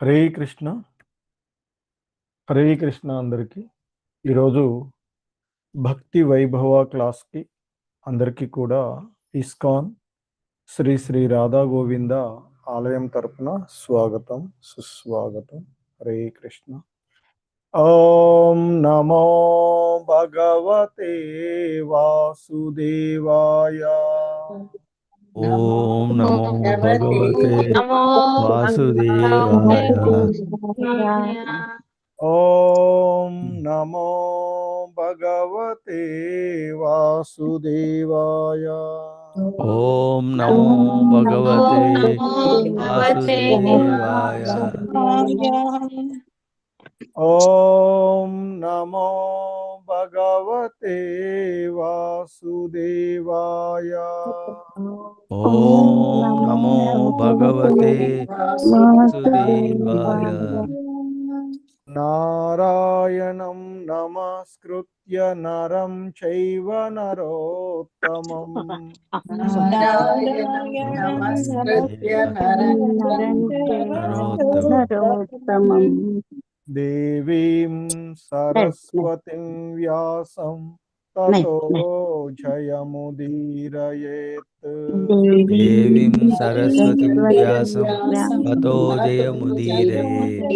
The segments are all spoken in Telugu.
హరే కృష్ణ. హరే కృష్ణ అందరికీ. ఈరోజు భక్తి వైభవ క్లాస్కి అందరికీ కూడా ఇస్కాన్ శ్రీ శ్రీ రాధా గోవింద ఆలయం తరపున స్వాగతం, సుస్వాగతం. హరే కృష్ణ. ఓం నమో భగవతే వాసుదేవాయ. ఓం నమో భగవతే వాసుదేవాయ. ఓం నమో భగవతే వాసుదేవాయ. ఓం నమో భగవతే వాసుదేవాయ. ఓం నమో భగవతే వాసుదేవాయ. ఓం నమో భగవతే వాసుదేవాయ. నారాయణం నమస్కృత్య నరం చైవ నరోత్తమం నరోత్తమం. దేవీం సరస్వతిం వ్యాసం తతో జయముదీరయేత్. దేవీం సరస్వతిం వ్యాసం తతో జయముదీరయేత్.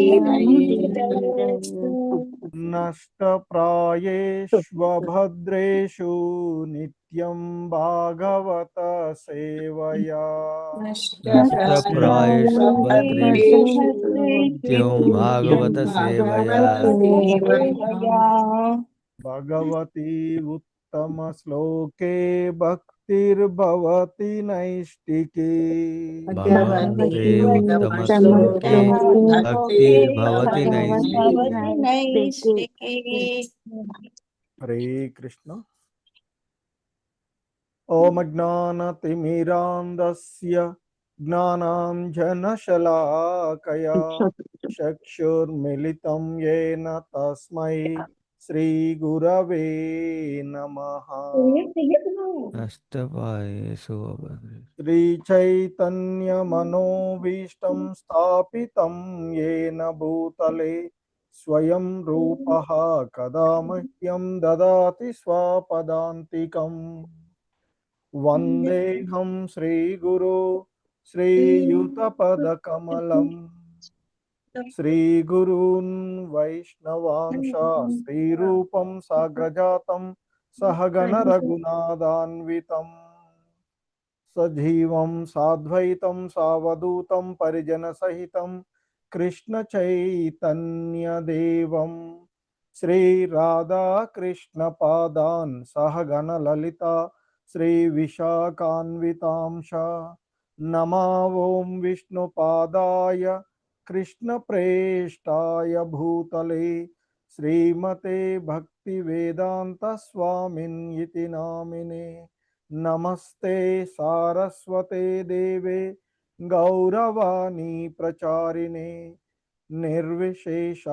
నష్టప్రాయేష్వభద్రేషు నిత్యం భాగవత సేవయా. నష్టప్రాయేషు భద్రేషు నిత్యం భాగవత సేవయా. భగవతి ఉత్తమ శ్లోకే భక్తిర్భవతి నైష్టికీ. భగవతే ఉత్తమ శ్లోకే భక్తిర్భవతి నైష్టికీ. హరే కృష్ణ. ఓం అజ్ఞానతిమిరాంధస్య జ్ఞానాంజనశలాకయా చక్షుర్మిలితం యేన తస్మై శ్రీగురవే నమః. నష్టపాయేషు శ్రీచైతన్యమనోభీష్టం స్థాపితం యేన భూతలే స్వయం రూపః కదా మహ్యం దదాతి స్వపదాంతికం. వందేహం శ్రీగురు శ్రీయుతపదకమలం శ్రీగురూన్ వైష్ణవాంశ శ్రీరూపం సాగ్రజాతం సహగణ రఘునాథాన్వితం సజీవం సాద్వైతం సావధూతం పరిజన సహితం కృష్ణ చైతన్యదేవం శ్రీ రాధా కృష్ణ పాదాన్ సహగణ లలిత శ్రీ విశాఖాన్వితాంశ. నమా ఓం విష్ణుపాదాయ కృష్ణ ప్రేష్టాయ భూతలే శ్రీమతే భక్తి వేదాంత స్వామిన్ ఇతి నామినే. నమస్తే సారస్వతే దేవే గౌరవాణి ప్రచారిణే నిర్విశేష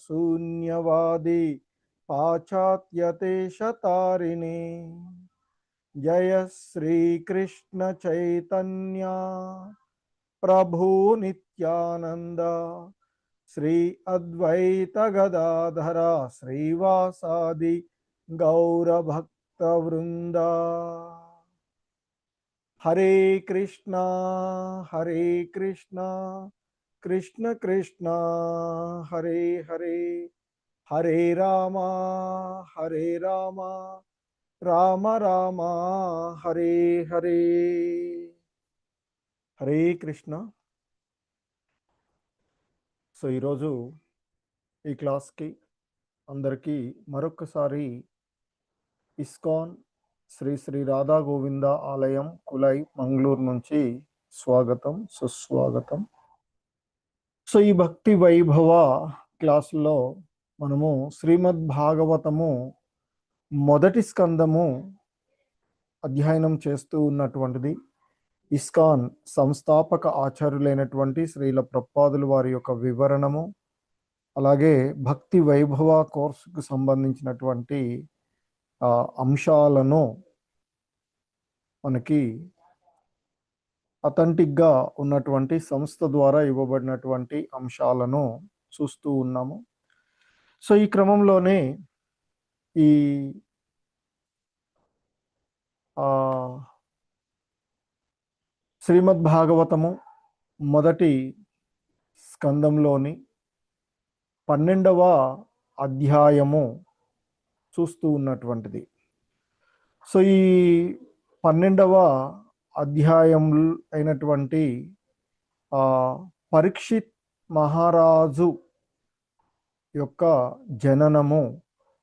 శూన్యవాది పాశ్చాత్యదేశతారిణే. జయ శ్రీ కృష్ణ చైతన్య ప్రభు నిత్యానంద శ్రీ అద్వైత గదాధర శ్రీవాసాది గౌరభక్త వృంద. హరే కృష్ణ హరే కృష్ణ కృష్ణ కృష్ణ హరే హరే హరే రామ హరే రామ రామ రామ హరే హరే. హరే కృష్ణ. సో ఈరోజు ఈ క్లాస్కి అందరికీ మరొకసారి ఇస్కాన్ శ్రీ శ్రీ రాధా గోవింద ఆలయం కులై మంగళూరు నుంచి స్వాగతం, సుస్వాగతం. సో ఈ భక్తి వైభవ క్లాసులో మనము శ్రీమద్ భాగవతము మొదటి స్కందము అధ్యయనం చేస్తూ ఉన్నటువంటిది. ఇస్కాన్ సంస్థాపక ఆచార్యులైనటువంటి శ్రీల ప్రభుపాదుల వారి యొక్క వివరణము, అలాగే భక్తి వైభవ కోర్సుకు సంబంధించినటువంటి అంశాలను మనకి అథెంటిక్గా ఉన్నటువంటి సంస్థ ద్వారా ఇవ్వబడినటువంటి అంశాలను చూస్తూ ఉన్నాము. సో ఈ క్రమంలోనే ఈ శ్రీమద్ భాగవతము మొదటి స్కందంలోని 12వ అధ్యాయము చూస్తూ ఉన్నటువంటిది. సో ఈ 12వ అధ్యాయం అయినటువంటి పరీక్షిత్ మహారాజు యొక్క జననము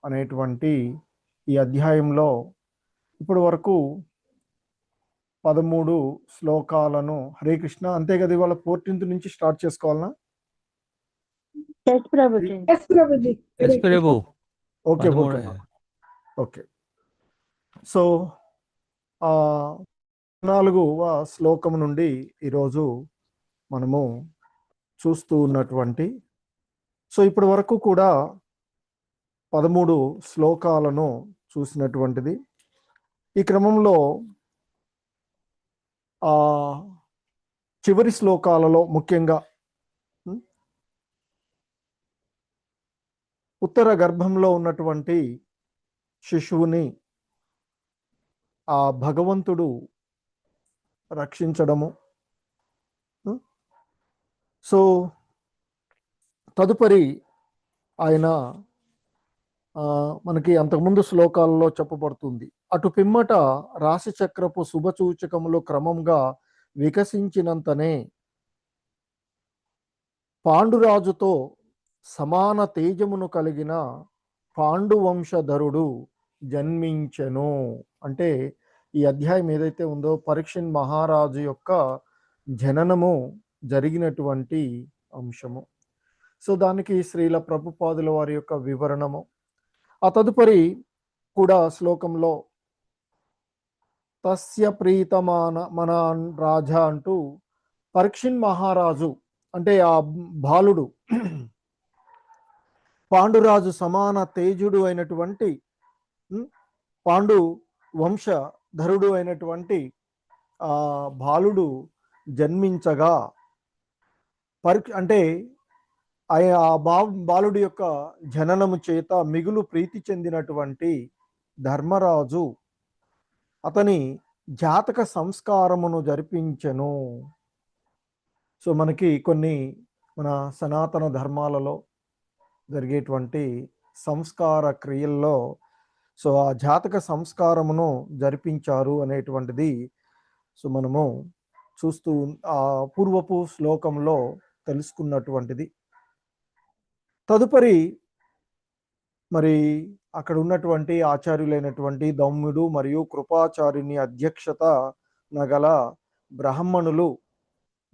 అనేటువంటి ఈ అధ్యాయంలో ఇప్పటి వరకు 13 శ్లోకాలను, హరే కృష్ణ, అంతే కదా, ఇవాళ 14th నుంచి స్టార్ట్ చేసుకోవాలనా? Okay okay okay. సో 4వ శ్లోకం నుండి ఈరోజు మనము చూస్తూ ఉన్నటువంటి, సో ఇప్పటి వరకు కూడా 13 శ్లోకాలను చూసినటువంటిది. ఈ క్రమంలో చివరి శ్లోకాలలో ముఖ్యంగా ఉత్తర గర్భంలో ఉన్నటువంటి శిశువుని ఆ భగవంతుడు రక్షించడము. సో తదుపరి ఆయన మనకి అంతకుముందు శ్లోకాలలో చెప్పబడుతుంది, అటు పిమ్మట రాశి చక్రపు శుభసూచకములు క్రమంగా వికసించినంతనే పాండురాజుతో సమాన తేజమును కలిగిన పాండువంశధరుడు జన్మించెను. అంటే ఈ అధ్యాయం ఏదైతే ఉందో పరీక్షిత్ మహారాజు యొక్క జననము జరిగినటువంటి అంశము. సో దానికి శ్రీల ప్రభుపాదుల వారి యొక్క వివరణము. ఆ తదుపరి కూడా శ్లోకంలో తస్య ప్రీతమాన మన రాజా అంటూ పరీక్షిత్ మహారాజు అంటే ఆ బాలుడు పాండురాజు సమాన తేజుడు అయినటువంటి పాండు వంశధరుడు అయినటువంటి ఆ బాలుడు జన్మించగా అంటే ఆ బాలుడి యొక్క జననము చేత మిగులు ప్రీతి చెందినటువంటి ధర్మరాజు అతని జాతక సంస్కారమును జరిపించెను. సో మనకి కొన్ని మన సనాతన ధర్మాలలో జరిగేటువంటి సంస్కార క్రియల్లో సో ఆ జాతక సంస్కారమును జరిపించారు అనేటువంటిది సో మనము చూస్తూ ఆ పూర్వపు శ్లోకంలో తెలుసుకున్నటువంటిది. తదుపరి మరి అక్కడ ఉన్నటువంటి ఆచార్యులైనటువంటి దౌమ్యుడు మరియు కృపాచార్యుని అధ్యక్షత నగల బ్రాహ్మణులు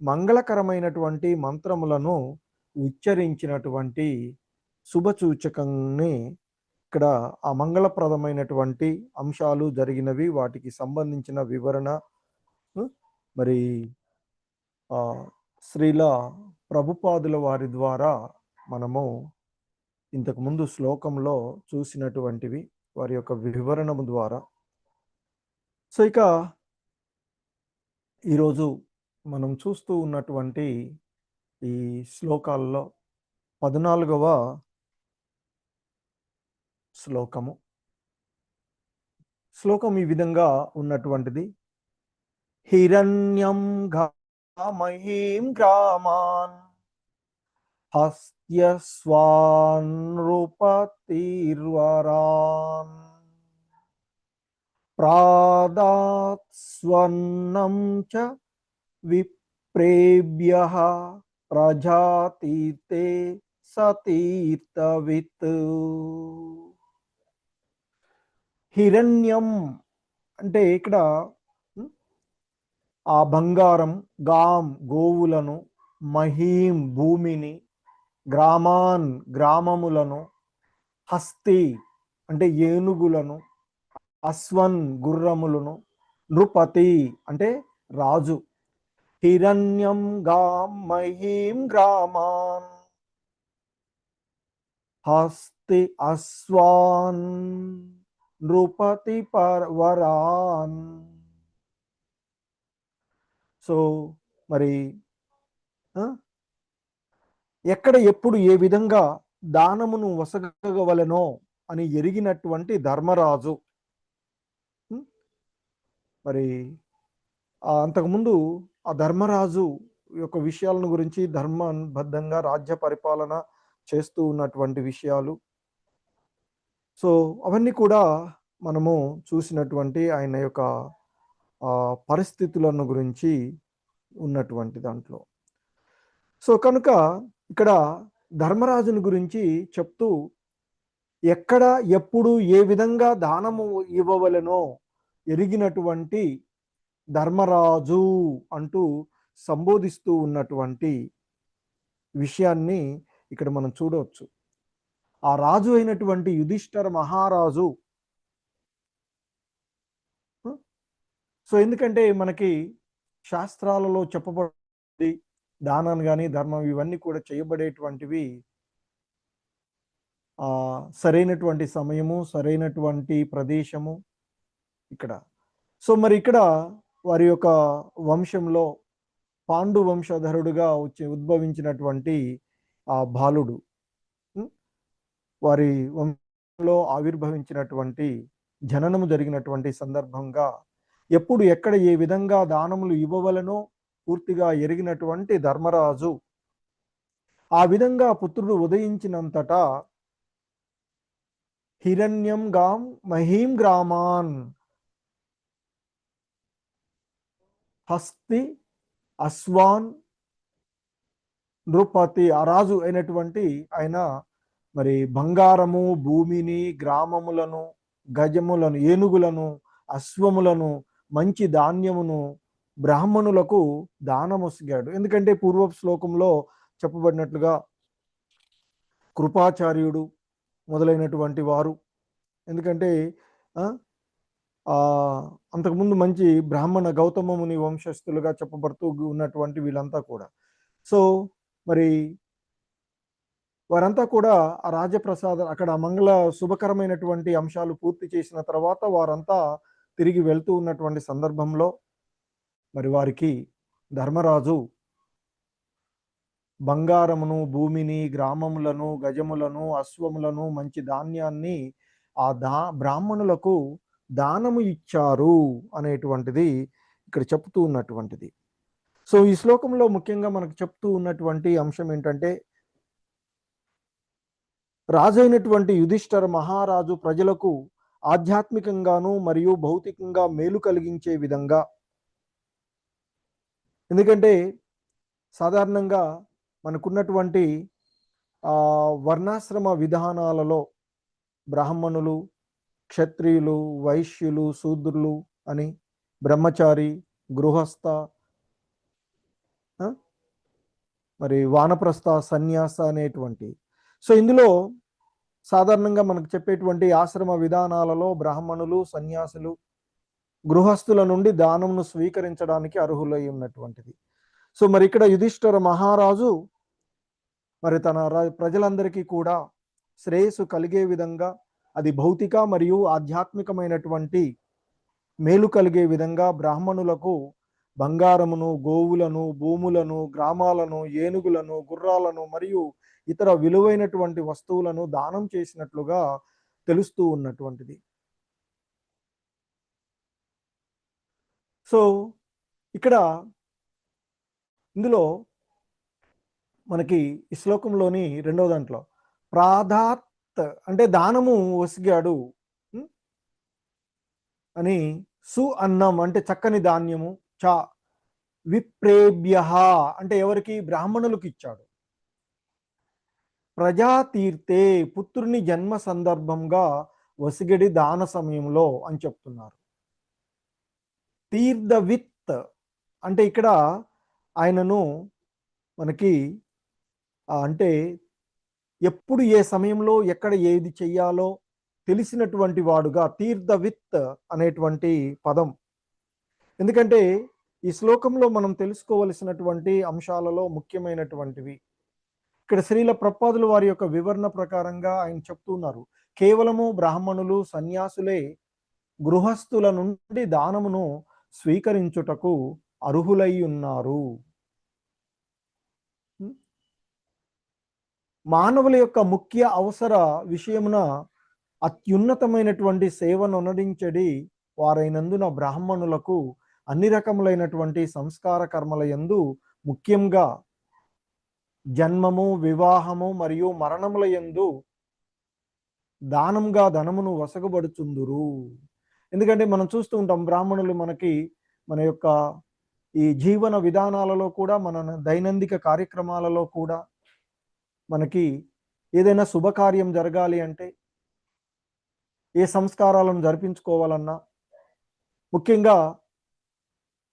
మంగళకరమైనటువంటి మంత్రములను ఉచ్చరించినటువంటి శుభసూచకాన్ని ఇక్కడ ఆ మంగళప్రదమైనటువంటి అంశాలు జరిగినవి, వాటికి సంబంధించిన వివరణ మరి శ్రీల ప్రభుపాదుల వారి ద్వారా మనము ఇంతకుముందు శ్లోకంలో చూసినటువంటివి వారి యొక్క వివరణము ద్వారా. సో ఇక ఈరోజు మనం చూస్తూ ఉన్నటువంటి ఈ శ్లోకాల్లో 14వ శ్లోకం ఈ విధంగా ఉన్నటువంటిది, హిరణ్యం మహీం గ్రామాన్ హస్త్యస్వాన్ రూపతిర్వరాన్ ప్రాదాత్ స్వర్ణం చ విప్రేభ్యః ప్రజాతీతే సతీర్తవిత్. హిరణ్యం అంటే ఇక్కడ ఆ బంగారం, గాం గోవులను, మహీం భూమిని, గ్రామాన్ గ్రామములను, హస్తి అంటే ఏనుగులను, అశ్వన్ గుర్రములను, నృపతి అంటే రాజు. హిరణ్యం గాం మహీం గ్రామాన్ హస్తి అశ్వాన్ నృపతి వరాన్. సో మరి ఎక్కడ ఎప్పుడు ఏ విధంగా దానమును వసగవలెనో అని ఎరిగినటువంటి ధర్మరాజు. మరి అంతకుముందు ఆ ధర్మరాజు యొక్క విషయాలను గురించి ధర్మబద్ధంగా రాజ్య పరిపాలన చేస్తూ ఉన్నటువంటి విషయాలు, సో అవన్నీ కూడా మనము చూసినటువంటి ఆయన యొక్క పరిస్థితులను గురించి ఉన్నటువంటి దాంట్లో. సో కనుక ఇక్కడ ధర్మరాజుని గురించి చెప్తూ ఎక్కడ ఎప్పుడు ఏ విధంగా దానము ఇవ్వవలెనో ఎరిగినటువంటి ధర్మరాజు అంటూ సంబోధిస్తూ ఉన్నటువంటి విషయాన్ని ఇక్కడ మనం చూడవచ్చు. ఆ రాజు అయినటువంటి యుధిష్ఠిర మహారాజు. సో ఎందుకంటే మనకి శాస్త్రాలలో చెప్పబడి దానాన్ని కానీ ధర్మం ఇవన్నీ కూడా చేయబడేటువంటివి సరైనటువంటి సమయము, సరైనటువంటి ప్రదేశము ఇక్కడ. సో మరి ఇక్కడ వారి యొక్క వంశంలో పాండు వంశధరుడుగా ఉద్భవించినటువంటి ఆ బాలుడు, వారి వంశంలో ఆవిర్భవించినటువంటి జననము జరిగినటువంటి సందర్భంగా ఎప్పుడు ఎక్కడ ఏ విధంగా దానములు ఇవ్వవలనో పూర్తిగా ఎరిగినటువంటి ధర్మరాజు ఆ విధంగా పుత్రుడు ఉదయించినంతటా హిరణ్యం గాం మహీం గ్రామాన్ హస్తి అశ్వాన్ నృపతి, ఆ రాజు అయినటువంటి ఆయన మరి బంగారము, భూమిని, గ్రామములను, గజములను, ఏనుగులను, అశ్వములను, మంచి ధాన్యమును బ్రాహ్మణులకు దానమొసిగాడు. ఎందుకంటే పూర్వ శ్లోకంలో చెప్పబడినట్లుగా కృపాచార్యుడు మొదలైనటువంటి వారు, ఎందుకంటే అంతకుముందు మంచి బ్రాహ్మణ గౌతమముని వంశస్థులుగా చెప్పబడుతూ ఉన్నటువంటి వీళ్ళంతా కూడా. సో మరి వారంతా కూడా ఆ రాజప్రసాద అక్కడ మంగళ శుభకరమైనటువంటి అంశాలు పూర్తి చేసిన తర్వాత వారంతా తిరిగి వెళ్తూ ఉన్నటువంటి సందర్భంలో మరి వారికి ధర్మరాజు బంగారమును, భూమిని, గ్రామములను, గజములను, అశ్వములను, మంచి ధాన్యాన్ని ఆ బ్రాహ్మణులకు దానము ఇచ్చారు అనేటువంటిది ఇక్కడ చెప్తూ ఉన్నటువంటిది. సో ఈ శ్లోకంలో ముఖ్యంగా మనకు చెప్తూ ఉన్నటువంటి అంశం ఏంటంటే, రాజైనటువంటి యుధిష్ఠిర మహారాజు ప్రజలకు ఆధ్యాత్మికంగాను మరియు భౌతికంగా మేలు కలిగించే విధంగా, ఎందుకంటే సాధారణంగా మనకున్నటువంటి వర్ణాశ్రమ విధానాలలో బ్రాహ్మణులు, క్షత్రియులు, వైశ్యులు, శూద్రులు అని, బ్రహ్మచారి, గృహస్థ, మరి వానప్రస్థ, సన్యాస అనేటువంటి. సో ఇందులో సాధారణంగా మనకు చెప్పేటువంటి ఆశ్రమ విధానాలలో బ్రాహ్మణులు, సన్యాసులు, గృహస్థుల నుండి దానమును స్వీకరించడానికి అర్హులై ఉన్నటువంటిది. సో మరి ఇక్కడ యుధిష్ఠిర మహారాజు మరి తన ప్రజలందరికీ కూడా శ్రేయస్సు కలిగే విధంగా, అది భౌతిక మరియు ఆధ్యాత్మికమైనటువంటి మేలు కలిగే విధంగా బ్రాహ్మణులకు బంగారమును, గోవులను, భూములను, గ్రామాలను, ఏనుగులను, గుర్రాలను మరియు ఇతర విలువైనటువంటి వస్తువులను దానం చేసినట్లుగా తెలుస్తూ ఉన్నటువంటిది. సో ఇక్కడ ఇందులో మనకి ఈ శ్లోకంలోని రెండవ దాంట్లో ప్రాధాత్ అంటే దానము వసిగాడు అని, సు అన్నం అంటే చక్కని ధాన్యము, చ విప్రేభ్య అంటే ఎవరికి, బ్రాహ్మణులకు ఇచ్చాడు. ప్రజాతీర్తే పుత్రుని జన్మ సందర్భంగా వసిగడి దాన సమయంలో అని చెప్తున్నారు. తీర్థవిత్ అంటే ఇక్కడ ఆయనను మనకి అంటే ఎప్పుడు ఏ సమయంలో ఎక్కడ ఏది చెయ్యాలో తెలిసినటువంటి వాడుగా తీర్థవిత్ అనేటువంటి పదం. ఎందుకంటే ఈ శ్లోకంలో మనం తెలుసుకోవలసినటువంటి అంశాలలో ముఖ్యమైనటువంటివి ఇక్కడ శ్రీల ప్రభుపాదులు వారి యొక్క వివరణ ప్రకారంగా ఆయన చెప్తున్నారు. కేవలము బ్రాహ్మణులు, సన్యాసులే గృహస్థుల నుండి దానమును స్వీకరించుటకు అర్హులై ఉన్నారు. మానవుల యొక్క ముఖ్య అవసర విషయమున అత్యున్నతమైనటువంటి సేవను అనడించడి వారైనందున బ్రాహ్మణులకు అన్ని రకములైనటువంటి సంస్కార కర్మల యందు ముఖ్యంగా జన్మము, వివాహము మరియు మరణముల యందు దానంగా ధనమును వసగబడుచుందురు. ఎందుకంటే మనం చూస్తూ ఉంటాం బ్రాహ్మణులు మనకి మన యొక్క ఈ జీవన విధానాలలో కూడా, మన దైనందిక కార్యక్రమాలలో కూడా మనకి ఏదైనా శుభకార్యం జరగాలి అంటే, ఏ సంస్కారాలను జరిపించుకోవాలన్నా ముఖ్యంగా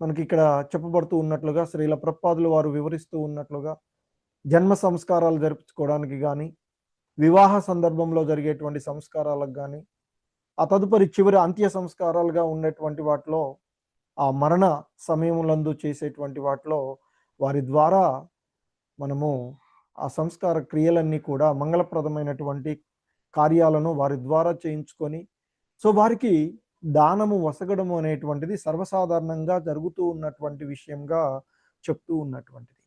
మనకి ఇక్కడ చెప్పబడుతూ ఉన్నట్లుగా శ్రీల ప్రభుపాదులు వారు వివరిస్తూ ఉన్నట్లుగా జన్మ సంస్కారాలు జరిపించుకోవడానికి కానీ, వివాహ సందర్భంలో జరిగేటువంటి సంస్కారాలకు కానీ, ఆ తదుపరి చివరి అంత్య సంస్కారాలుగా ఉండేటువంటి వాటిలో, ఆ మరణ సమయములందు చేసేటువంటి వాటిలో వారి ద్వారా మనము ఆ సంస్కార క్రియలన్నీ కూడా మంగళప్రదమైనటువంటి కార్యాలను వారి ద్వారా చేయించుకొని, సో వారికి దానము వసగడము అనేటువంటిది సర్వసాధారణంగా జరుగుతూ ఉన్నటువంటి విషయంగా చెప్తూ ఉన్నటువంటిది.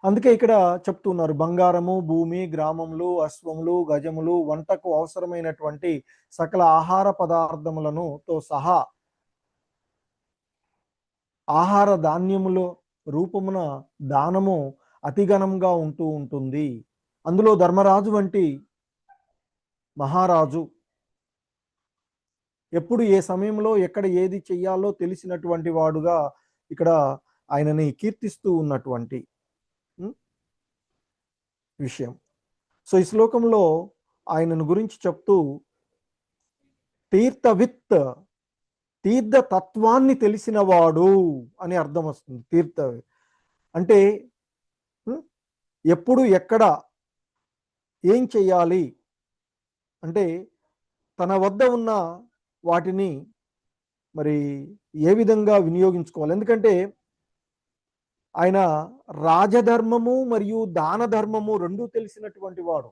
అందుకే ఇక్కడ చెప్తున్నారు, బంగారము, భూమి, గ్రామములు, అశ్వములు, గజములు, వంటకు అవసరమైనటువంటి సకల ఆహార పదార్థములను తో సహా ఆహార ధాన్యములో రూపమున దానము అతిఘనంగా ఉంటూ ఉంటుంది. అందులో ధర్మరాజు వంటి మహారాజు ఎప్పుడు ఏ సమయంలో ఎక్కడ ఏది చెయ్యాలో తెలిసినటువంటి వాడుగా ఇక్కడ ఆయనని కీర్తిస్తూ ఉన్నటువంటి విషయం. సో ఈ శ్లోకంలో ఆయనను గురించి చెప్తూ తీర్థవిత్, తీర్థ తత్వాన్ని తెలిసినవాడు అని అర్థం వస్తుంది. తీర్థ అంటే ఎప్పుడు ఎక్కడ ఏం చెయ్యాలి అంటే తన వద్ద ఉన్న వాటిని మరి ఏ విధంగా వినియోగించుకోవాలి. ఎందుకంటే ఆయన రాజధర్మము మరియు దాన ధర్మము రెండూ తెలిసినటువంటి వాడు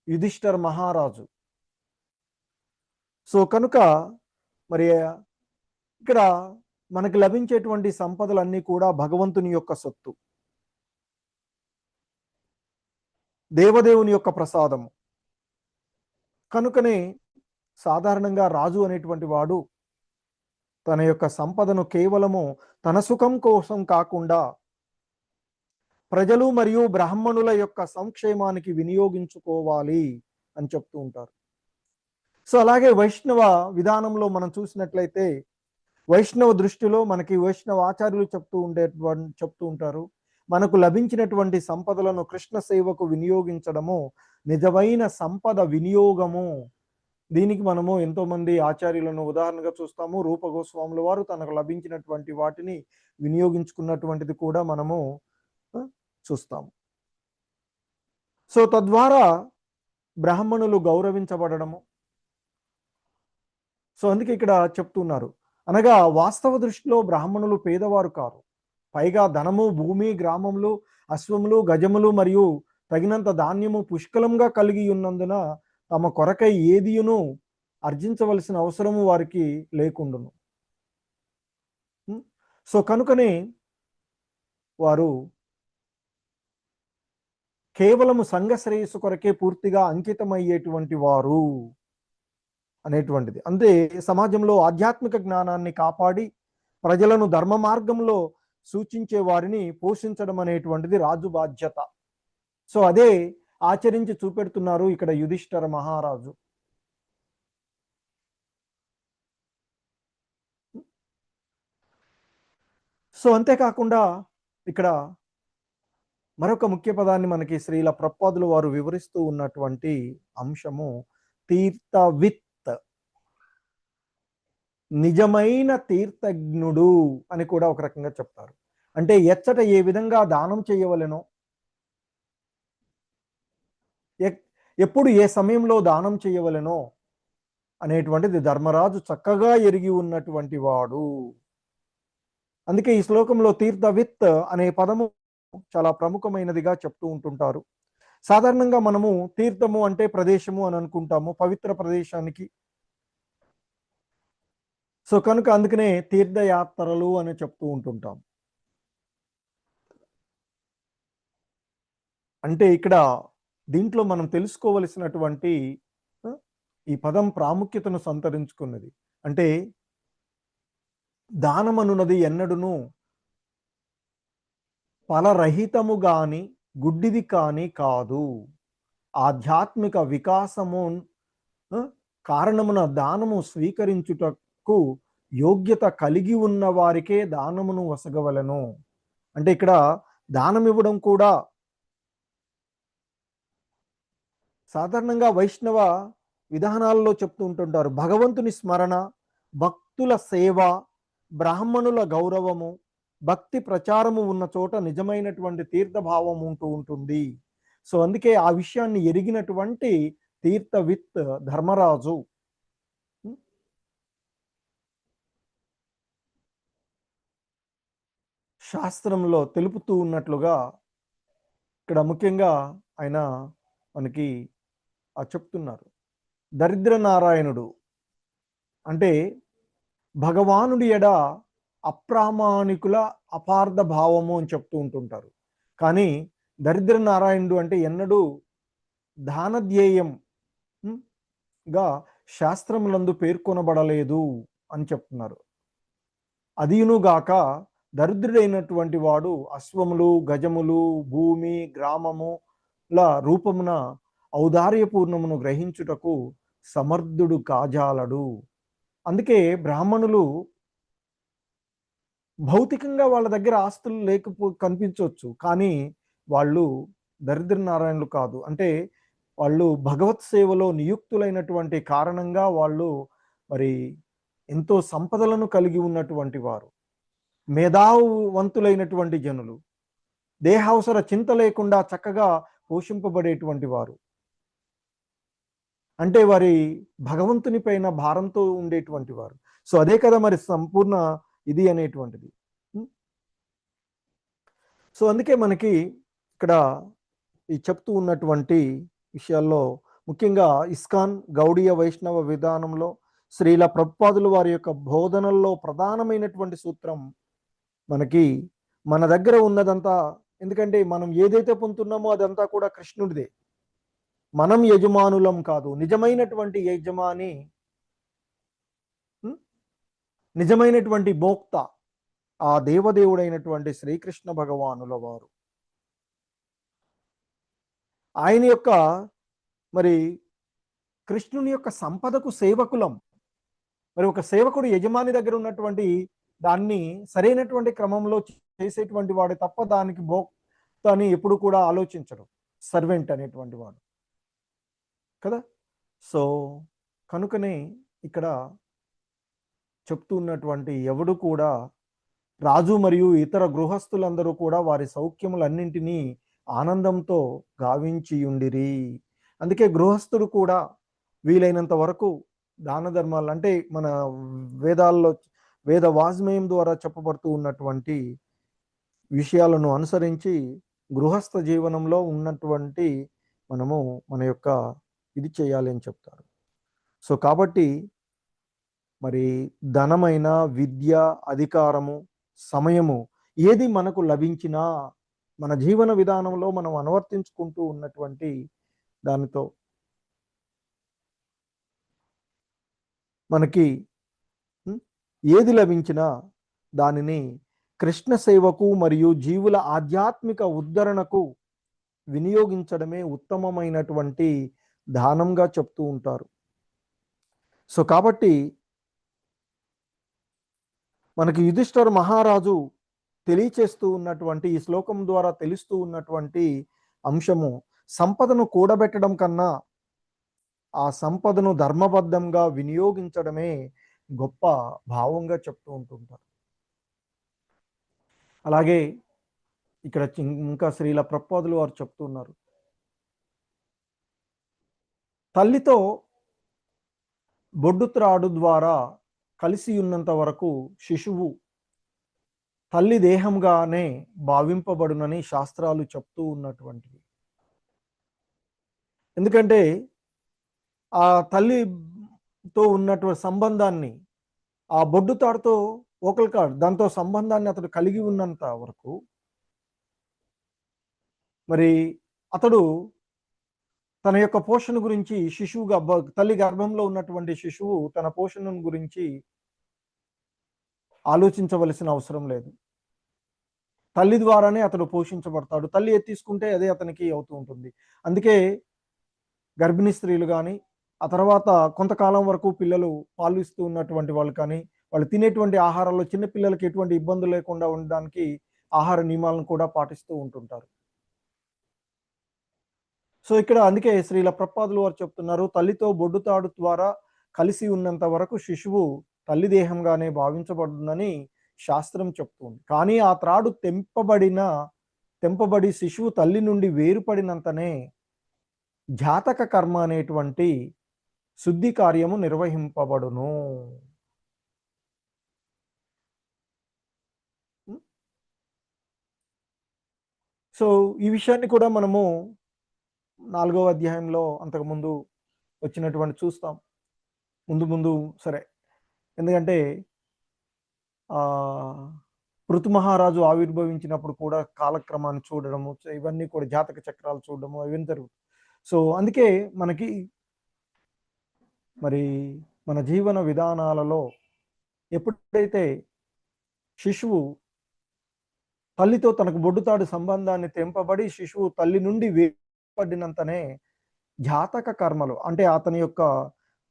యుధిష్ఠిర మహారాజు. సో కనుక మరి ఇక్కడ మనకు లభించేటువంటి సంపదలన్నీ కూడా భగవంతుని యొక్క సొత్తు, దేవదేవుని యొక్క ప్రసాదము. కనుకనే సాధారణంగా రాజు అనేటువంటి వాడు తన యొక్క సంపదను కేవలము తన సుఖం కోసం కాకుండా ప్రజలు మరియు బ్రాహ్మణుల యొక్క సంక్షేమానికి వినియోగించుకోవాలి అని చెప్తూ ఉంటారు. సో అలాగే వైష్ణవ విధానంలో మనం చూసినట్లయితే వైష్ణవ దృష్టిలో మనకి వైష్ణవ ఆచార్యులు చెప్తూ ఉంటారు, మనకు లభించినటువంటి సంపదలను కృష్ణ సేవకు వినియోగించడము నిజమైన సంపద వినియోగము. దీనికి మనము ఎంతో మంది ఆచార్యులను ఉదాహరణగా చూస్తాము. రూప గోస్వాముల వారు తనకు లభించినటువంటి వాటిని వినియోగించుకున్నటువంటిది కూడా మనము చూస్తాము. సో తద్వారా బ్రాహ్మణులు గౌరవించబడము. సో అందుకే ఇక్కడ చెప్తున్నారు, అనగా వాస్తవ దృష్టిలో బ్రాహ్మణులు పేదవారు కారు. పైగా ధనము, భూమి, గ్రామములు, అశ్వములు, గజములు మరియు తగినంత ధాన్యము పుష్కలంగా కలిగి ఉన్నందున తమ కొరకై ఏదియును ఆర్జించవలసిన అవసరము వారికి లేకుండును. సో కనుకనే వారు కేవలము సంఘ శ్రేయస్సు కొరకే పూర్తిగా అంకితమయ్యేటువంటి వారు అనేటువంటిది. అంతే సమాజంలో ఆధ్యాత్మిక జ్ఞానాన్ని కాపాడి ప్రజలను ధర్మ మార్గంలో సూచించే వారిని పోషించడం అనేటువంటిది రాజు బాధ్యత. సో అదే ఆచరించి చూపెడుతున్నారు ఇక్కడ యుధిష్ఠిర మహారాజు. సో అంతేకాకుండా ఇక్కడ మరొక ముఖ్య పదాన్ని మనకి శ్రీల ప్రభుపాదులు వారు వివరిస్తూ ఉన్నటువంటి అంశము తీర్థవిత్, నిజమైన తీర్థజ్ఞుడు అని కూడా ఒక రకంగా చెప్తారు. అంటే ఎచ్చట ఏ విధంగా దానం చేయవలెనో, ఎప్పుడు ఏ సమయంలో దానం చేయవలెనో అనేటువంటిది ధర్మరాజు చక్కగా ఎరిగి ఉన్నటువంటి వాడు. అందుకే ఈ శ్లోకంలో తీర్థవిత్ అనే పదము చాలా ప్రముఖమైనదిగా చెప్తూ ఉంటుంటారు. సాధారణంగా మనము తీర్థము అంటే ప్రదేశము అని అనుకుంటాము, పవిత్ర ప్రదేశానికి. సో కనుక అందుకనే తీర్థయాత్రలు అని చెప్తూ ఉంటుంటాం. అంటే ఇక్కడ దీంట్లో మనం తెలుసుకోవలసినటువంటి ఈ పదం ప్రాముఖ్యతను సంతరించుకున్నది. అంటే దానమనున్నది ఎన్నడును ఫలరహితము గాని గుడ్డిది కాని కాదు. ఆధ్యాత్మిక వికాసము కారణమున దానము స్వీకరించుటకు యోగ్యత కలిగి ఉన్న వారికే దానమును వసగవలను. అంటే ఇక్కడ దానం ఇవ్వడం కూడా సాధారణంగా వైష్ణవ విధానాల్లో చెప్తూ ఉంటుంటారు. భగవంతుని స్మరణ, భక్తుల సేవ, బ్రాహ్మణుల గౌరవము, భక్తి ప్రచారము ఉన్న చోట నిజమైనటువంటి తీర్థభావం ఉంటూ ఉంటుంది. సో అందుకే ఆ విషయాన్ని ఎరిగినటువంటి తీర్థవిత్ ధర్మరాజు శాస్త్రంలో తెలుపుతూ ఉన్నట్లుగా ఇక్కడ ముఖ్యంగా ఆయన మనకి చెప్తున్నారు. దరిద్ర నారాయణుడు అంటే భగవానుడి ఎడ అప్రామాణికుల అపార్థ భావము అని చెప్తూ ఉంటుంటారు. కానీ దరిద్ర నారాయణుడు అంటే ఎన్నడూ దానధ్యేయం గా శాస్త్రములందు పేర్కొనబడలేదు అని చెప్తున్నారు. అదియునుగాక దరిద్రుడైనటువంటి వాడు అశ్వములు, గజములు, భూమి, గ్రామముల రూపమున ఔదార్యపూర్ణమును గ్రహించుటకు సమర్థుడు కాజాలడు. అందుకే బ్రాహ్మణులు భౌతికంగా వాళ్ళ దగ్గర ఆస్తులు కనిపించవచ్చు, కానీ వాళ్ళు దరిద్ర నారాయణులు కాదు. అంటే వాళ్ళు భగవత్ సేవలో నియుక్తులైనటువంటి కారణంగా వాళ్ళు మరి ఎంతో సంపదలను కలిగి ఉన్నటువంటి వారు, మేధావంతులైనటువంటి జనులు, దేహావసర చింత లేకుండా చక్కగా పోషింపబడేటువంటి వారు. అంటే వారి భగవంతుని పైన భారంతో ఉండేటువంటి వారు. సో అదే కదా మరి సంపూర్ణ ఇది అనేటువంటిది. సో అందుకే మనకి ఇక్కడ ఈ చెప్తూ ఉన్నటువంటి విషయాల్లో ముఖ్యంగా ఇస్కాన్ గౌడీయ వైష్ణవ విధానంలో శ్రీల ప్రభుపాదుల వారి యొక్క బోధనల్లో ప్రధానమైనటువంటి సూత్రం మనకి మన దగ్గర ఉన్నదంతా, ఎందుకంటే మనం ఏదైతే పొందుతున్నామో అదంతా కూడా కృష్ణుడిదే, మనం యజమానులం కాదు. నిజమైనటువంటి యజమాని, నిజమైనటువంటి భోక్త ఆ దేవదేవుడైనటువంటి శ్రీకృష్ణ భగవానుల వారు. ఆయన యొక్క మరి కృష్ణుని యొక్క సంపదకు సేవకులం. మరి ఒక సేవకుడు యజమాని దగ్గర ఉన్నటువంటి దాన్ని సరైనటువంటి క్రమంలో చేసేటువంటి వాడు తప్ప దానికి భోక్త అని ఎప్పుడు కూడా ఆలోచించడు, సర్వెంట్ అనేటువంటి వాడు కదా. సో కనుకనే ఇక్కడ చెప్తూ ఉన్నటువంటి ఎవడు కూడా రాజు మరియు ఇతర గృహస్థులందరూ కూడా వారి సౌఖ్యములన్నింటినీ ఆనందంతో గావించియుండిరి. అందుకే గృహస్థుడు కూడా వీలైనంత వరకు దాన ధర్మాలు, అంటే మన వేదాల్లో వేద వాజ్మయం ద్వారా చెప్పబడుతూ ఉన్నటువంటి విషయాలను అనుసరించి గృహస్థ జీవనంలో ఉన్నటువంటి మనము మన యొక్క ఇది చేయాలి అని చెప్తారు. సో కాబట్టి మరి ధనమైన, విద్య, అధికారము, సమయము ఏది మనకు లభించినా మన జీవన విధానంలో మనం అనువర్తించుకుంటూ ఉన్నటువంటి దానితో మనకి ఏది లభించినా దానిని కృష్ణ సేవకు మరియు జీవుల ఆధ్యాత్మిక ఉద్ధరణకు వినియోగించడమే ఉత్తమమైనటువంటి దానంగా చెప్తూ ఉంటారు. సో కాబట్టి మనకి యుధిష్ఠిర మహారాజు తెలియచేస్తూ ఉన్నటువంటి ఈ శ్లోకం ద్వారా తెలుస్తూ ఉన్నటువంటి అంశము, సంపదను కూడబెట్టడం కన్నా ఆ సంపదను ధర్మబద్ధంగా వినియోగించడమే గొప్ప భావంగా చెప్తూ ఉంటుంటారు. అలాగే ఇక్కడ ఇంకా శ్రీల ప్రభుపాదులు వారు చెప్తున్నారు, తల్లితో బొడ్డుత్రాడు ద్వారా కలిసి ఉన్నంత వరకు శిశువు తల్లి దేహంగానే భావింపబడునని శాస్త్రాలు చెప్తూ ఉన్నటువంటివి. ఎందుకంటే ఆ తల్లితో ఉన్నటువంటి సంబంధాన్ని ఆ బొడ్డు తాడుతో ఓకల్కాడు దాంతో సంబంధాన్ని అతడు కలిగి ఉన్నంత వరకు మరి అతడు తన యొక్క పోషణ గురించి శిశువుగా తల్లి గర్భంలో ఉన్నటువంటి శిశువు తన పోషణ గురించి ఆలోచించవలసిన అవసరం లేదు. తల్లి ద్వారానే అతడు పోషించబడతాడు. తల్లి ఏది తీసుకుంటే అదే అతనికి అవుతూ ఉంటుంది. అందుకే గర్భిణీ స్త్రీలు కానీ ఆ తర్వాత కొంతకాలం వరకు పిల్లలు పాలు ఇస్తూ ఉన్నటువంటి వాళ్ళు కానీ వాళ్ళు తినేటువంటి ఆహారంలో చిన్న పిల్లలకి ఎటువంటి ఇబ్బందులు లేకుండా ఉండడానికి ఆహార నియమాలను కూడా పాటిస్తూ ఉంటుంటారు. సో ఇక్కడ అందుకే శ్రీల ప్రభుపాదులు వారు చెప్తున్నారు, తల్లితో బొడ్డుతాడు ద్వారా కలిసి ఉన్నంత వరకు శిశువు తల్లి దేహంగానే భావించబడుతుందని శాస్త్రం చెప్తుంది. కానీ ఆ త్రాడు తెంపబడి శిశువు తల్లి నుండి వేరుపడినంతనే జాతక కర్మ అనేటువంటి శుద్ధి కార్యము నిర్వహింపబడును. సో ఈ విషయాన్ని కూడా మనము 4వ అధ్యాయంలో అంతకుముందు వచ్చినటువంటి చూస్తాం. ముందు సరే, ఎందుకంటే పృథు మహారాజు ఆవిర్భవించినప్పుడు కూడా కాలక్రమాన్ని చూడడము, ఇవన్నీ కూడా జాతక చక్రాలు చూడడము అవన్నీ జరుగుతుంది. సో అందుకే మనకి మరి మన జీవన విధానాలలో ఎప్పుడైతే శిశువు తల్లితో తనకు బొడ్డుతాడు సంబంధాన్ని తెంపబడి శిశువు తల్లి నుండి వేరుపడినంతనే జాతక కర్మలు అంటే అతని యొక్క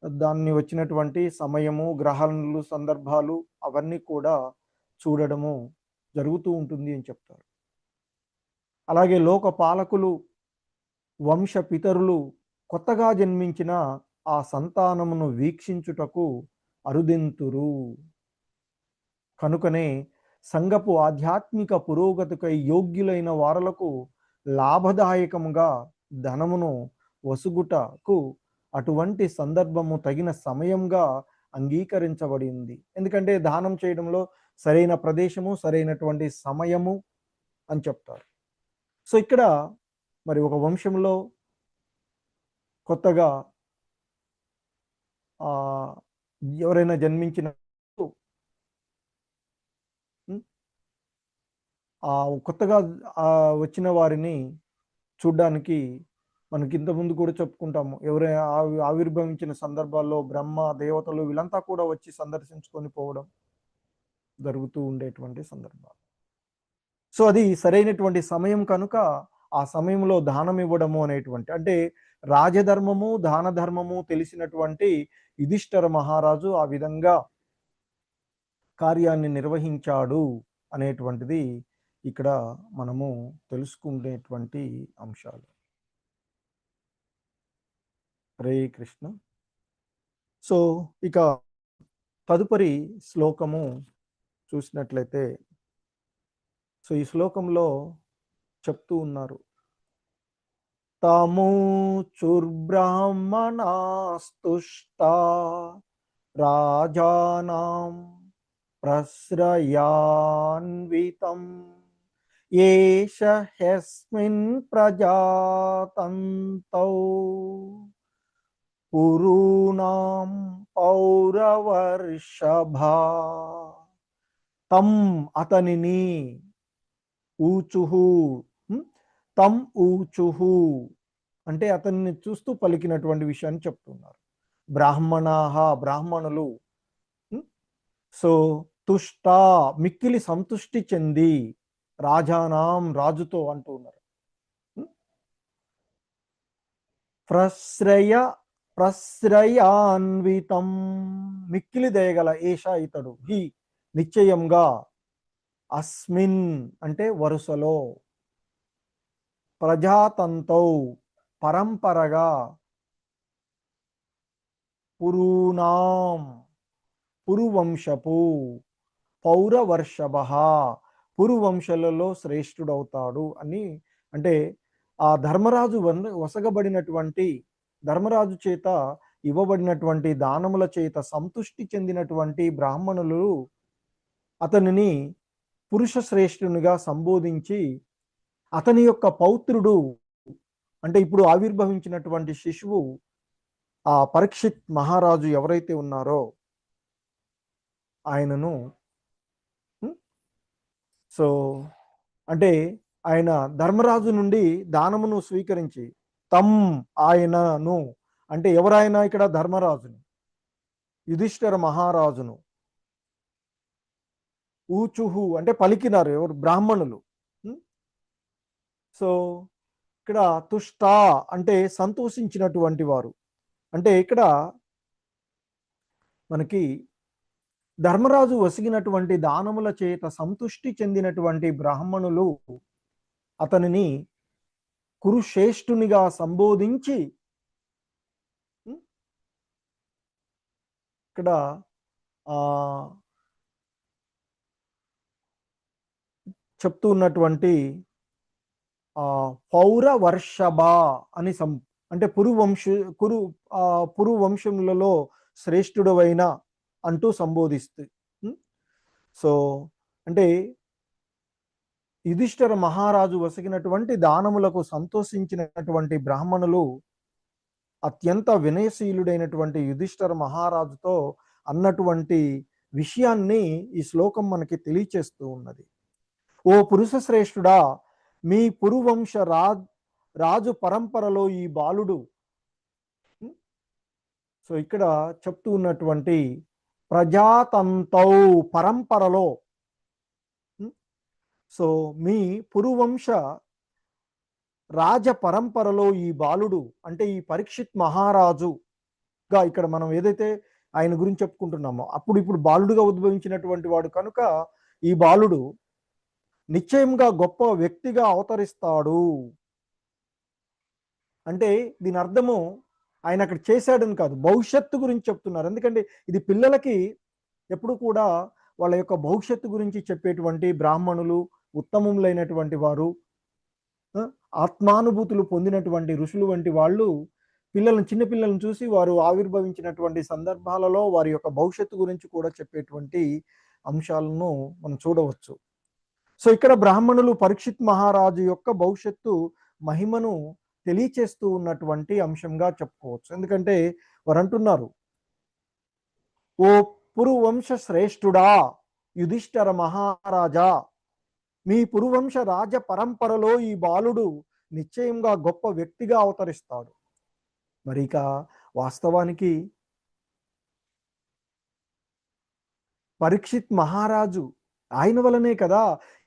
దాన్ని వచ్చినటువంటి సమయము, గ్రహాలు, సందర్భాలు అవన్నీ కూడా చూడడము జరుగుతూ ఉంటుంది అని చెప్తారు. అలాగే లోక పాలకులు, వంశ పితరులు కొత్తగా జన్మించిన ఆ సంతానమును వీక్షించుటకు అరుదింతురు. కనుకనే సంఘపు ఆధ్యాత్మిక పురోగతికై యోగ్యులైన వారలకు లాభదాయకముగా ధనమును వసుగుటకు అటువంటి సందర్భము తగిన సమయంగా అంగీకరించబడింది. ఎందుకంటే దానం చేయడంలో సరైన ప్రదేశము, సరైనటువంటి సమయము అని చెప్తారు. సో ఇక్కడ మరి ఒక వంశంలో కొత్తగా ఎవరైనా జన్మించిన కొత్తగా వచ్చిన వారిని చూడ్డానికి మనకి ఇంతకుముందు కూడా చెప్పుకుంటాము, ఎవరైనా ఆవిర్భవించిన సందర్భాల్లో బ్రహ్మ, దేవతలు వీళ్ళంతా కూడా వచ్చి సందర్శించుకొని పోవడం జరుగుతూ ఉండేటువంటి సందర్భాలు. సో అది సరైనటువంటి సమయం కనుక ఆ సమయంలో దానం ఇవ్వడము అనేటువంటి, అంటే రాజధర్మము, దాన ధర్మము తెలిసినటువంటి యుధిష్ఠిర మహారాజు ఆ విధంగా కార్యాన్ని నిర్వహించాడు అనేటువంటిది ఇక్కడ మనము తెలుసుకునేటువంటి అంశాలు. హరే కృష్ణ. సో ఇక తదుపరి శ్లోకము చూసినట్లయితే, సో ఈ శ్లోకంలో చెప్తూ ఉన్నారు, తమూచుర్బ్రాహ్మణాస్తుష్టా రాజానాం ప్రశ్రయాన్వితం ఏష హ్యస్మిన్ ప్రజాతంతౌ పురూణాం పౌరవర్షభా తం అతనిని ఊచుహు తం ఊచుహు అంటే అతన్ని చూస్తూ పలికినటువంటి విషయాన్ని చెప్తున్నారు. బ్రాహ్మణాహ బ్రాహ్మణులు, సో తుష్టా మిక్కిలి సంతుష్టి చెంది, రాజానాం రాజుతో అంటూ ఉన్నారు, ప్రశ్రయాన్వితం మిక్కిలి దయగల, ఏష ఇతడు, హి నిశ్చయంగా, అస్మిన్ అంటే వరుసలో, ప్రజాతంతౌ పరంపరగా, పురూణాం పురువంశపు, పౌరవర్షభ పురువంశలలో శ్రేష్ఠుడవుతాడు అని. అంటే ఆ ధర్మరాజు వసగబడినటువంటి, ధర్మరాజు చేత ఇవ్వబడినటువంటి దానముల చేత సంతుష్టి చెందినటువంటి బ్రాహ్మణులు అతనిని పురుష శ్రేష్ఠునిగా సంబోధించి, అతని యొక్క పౌత్రుడు అంటే ఇప్పుడు ఆవిర్భవించినటువంటి శిశువు ఆ పరీక్షిత్ మహారాజు ఎవరైతే ఉన్నారో ఆయనను సో అంటే ఆయన ధర్మరాజు నుండి దానమును స్వీకరించి ఆయనను అంటే ఎవరైనా ఇక్కడ ధర్మరాజును యుధిష్ఠిర మహారాజును ఊచుహు అంటే పలికినారు ఎవరు బ్రాహ్మణులు. సో ఇక్కడ తుష్ట అంటే సంతోషించినటువంటి వారు. అంటే ఇక్కడ మనకి ధర్మరాజు వసిగినటువంటి దానముల చేత సంతుష్టి చెందినటువంటి బ్రాహ్మణులు అతనిని కురుశ్రేష్ఠునిగా సంబోధించి ఇక్కడ చెప్తూ ఉన్నటువంటి పౌర వర్షభ అని అంటే పురు వంశములలో శ్రేష్ఠుడవైన అంటూ సంబోధిస్తూ. సో అంటే యుధిష్ఠిర మహారాజు వసిగినటువంటి దానములకు సంతోషించినటువంటి బ్రాహ్మణులు అత్యంత వినయశీలుడైనటువంటి యుధిష్ఠిర మహారాజుతో అన్నటువంటి విషయాన్ని ఈ శ్లోకం మనకి తెలియచేస్తూ ఉన్నది. ఓ పురుష శ్రేష్ఠుడా, మీ పురువంశ రాజు పరంపరలో ఈ బాలుడు. సో ఇక్కడ చెప్తూ ఉన్నటువంటి ప్రజాతంతౌ పరంపరలో, సో మీ పురువంశ రాజ పరంపరలో ఈ బాలుడు అంటే ఈ పరీక్షిత్ మహారాజుగా ఇక్కడ మనం ఏదైతే ఆయన గురించి చెప్పుకుంటున్నామో ఇప్పుడు బాలుడుగా ఉద్భవించినటువంటి వాడు కనుక ఈ బాలుడు నిశ్చయంగా గొప్ప వ్యక్తిగా అవతరిస్తాడు. అంటే దీని అర్థము ఆయన అక్కడ చేశాడని కాదు, భవిష్యత్తు గురించి చెప్తున్నారు. ఎందుకంటే ఇది పిల్లలకి ఎప్పుడు కూడా వాళ్ళ యొక్క భవిష్యత్తు గురించి చెప్పేటువంటి బ్రాహ్మణులు, ఉత్తమములైనటువంటి వారు, ఆత్మానుభూతులు పొందినటువంటి ఋషులు వంటి వాళ్ళు చిన్నపిల్లలను చూసి వారు ఆవిర్భవించినటువంటి సందర్భాలలో వారి యొక్క భవిష్యత్తు గురించి కూడా చెప్పేటువంటి అంశాలను మనం చూడవచ్చు. సో ఇక్కడ బ్రాహ్మణులు పరీక్షిత్ మహారాజు యొక్క భవిష్యత్తు మహిమను తెలియచేస్తూ ఉన్నటువంటి అంశంగా చెప్పుకోవచ్చు. ఎందుకంటే వారు అంటున్నారు, ఓ పురువంశ శ్రేష్ఠుడా యుధిష్ఠిర మహారాజా, మీ పురువంశ రాజ పరంపరలో ఈ బాలుడు నిశ్చయంగా గొప్ప వ్యక్తిగా అవతరిస్తాడు. మరి ఇక వాస్తవానికి పరీక్షిత్ మహారాజు ఆయన వలనే కదా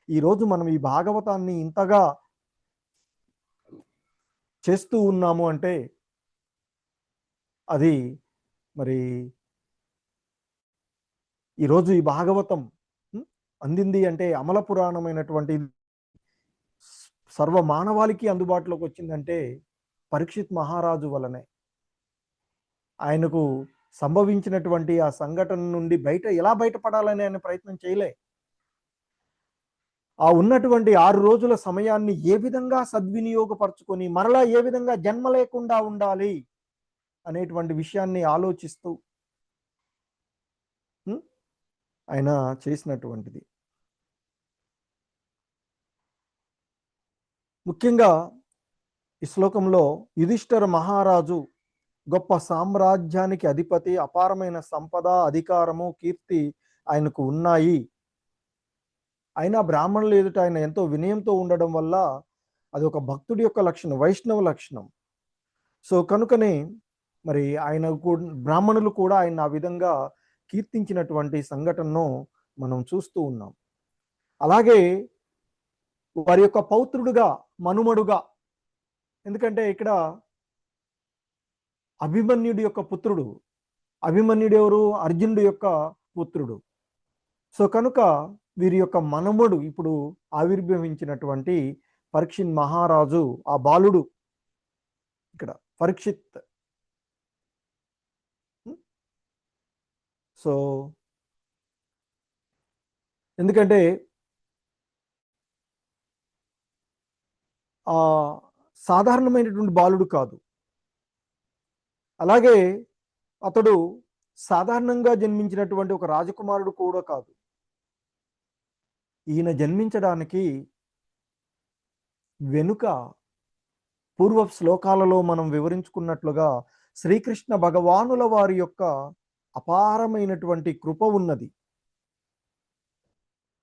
ఈరోజు మనం ఈ భాగవతాన్ని ఇంతగా చేస్తూ ఉన్నాము. అంటే అది మరి ఈరోజు ఈ భాగవతం అందింది అంటే అమల పురాణమైనటువంటి సర్వ మానవాళికి అందుబాటులోకి వచ్చిందంటే పరీక్షిత్ మహారాజు వలనే. ఆయనకు సంభవించినటువంటి ఆ సంఘటన నుండి ఎలా బయటపడాలని ఆయన ప్రయత్నం చేయలే. ఆ ఉన్నటువంటి 6 రోజుల సమయాన్ని ఏ విధంగా సద్వినియోగపరచుకొని మరలా ఏ విధంగా జన్మ లేకుండా ఉండాలి అనేటువంటి విషయాన్ని ఆలోచిస్తూ ఆయన చేసినటువంటిది. ముఖ్యంగా ఈ శ్లోకంలో యుధిష్ఠిర మహారాజు గొప్ప సామ్రాజ్యానికి అధిపతి, అపారమైన సంపద, అధికారము, కీర్తి ఆయనకు ఉన్నాయి. అయినా బ్రాహ్మణులు ఎదుట ఆయన ఎంతో వినయంతో ఉండడం వల్ల అది ఒక భక్తుడి యొక్క లక్షణం, వైష్ణవ లక్షణం. సో కనుకనే మరి బ్రాహ్మణులు కూడా ఆయన ఆ విధంగా కీర్తించినటువంటి సంఘటనను మనం చూస్తూ ఉన్నాం. అలాగే వారి యొక్క పౌత్రుడుగా, మనుమడుగా, ఎందుకంటే ఇక్కడ అభిమన్యుడి యొక్క పుత్రుడు, అభిమన్యుడు ఎవరు? అర్జునుడి యొక్క పుత్రుడు. సో కనుక వీరి యొక్క మనుమడు ఇప్పుడు ఆవిర్భవించినటువంటి పరీక్షిత్ మహారాజు, ఆ బాలుడు ఇక్కడ పరీక్షిత్. సో ఎందుకంటే సాధారణమైనటువంటి బాలుడు కాదు. అలాగే అతడు సాధారణంగా జన్మించినటువంటి ఒక రాజకుమారుడు కూడా కాదు. ఈయన జన్మించడానికి వెనుక పూర్వ శ్లోకాలలో మనం వివరించుకున్నట్లుగా శ్రీకృష్ణ భగవానుల వారి యొక్క అపారమైనటువంటి కృప ఉన్నది.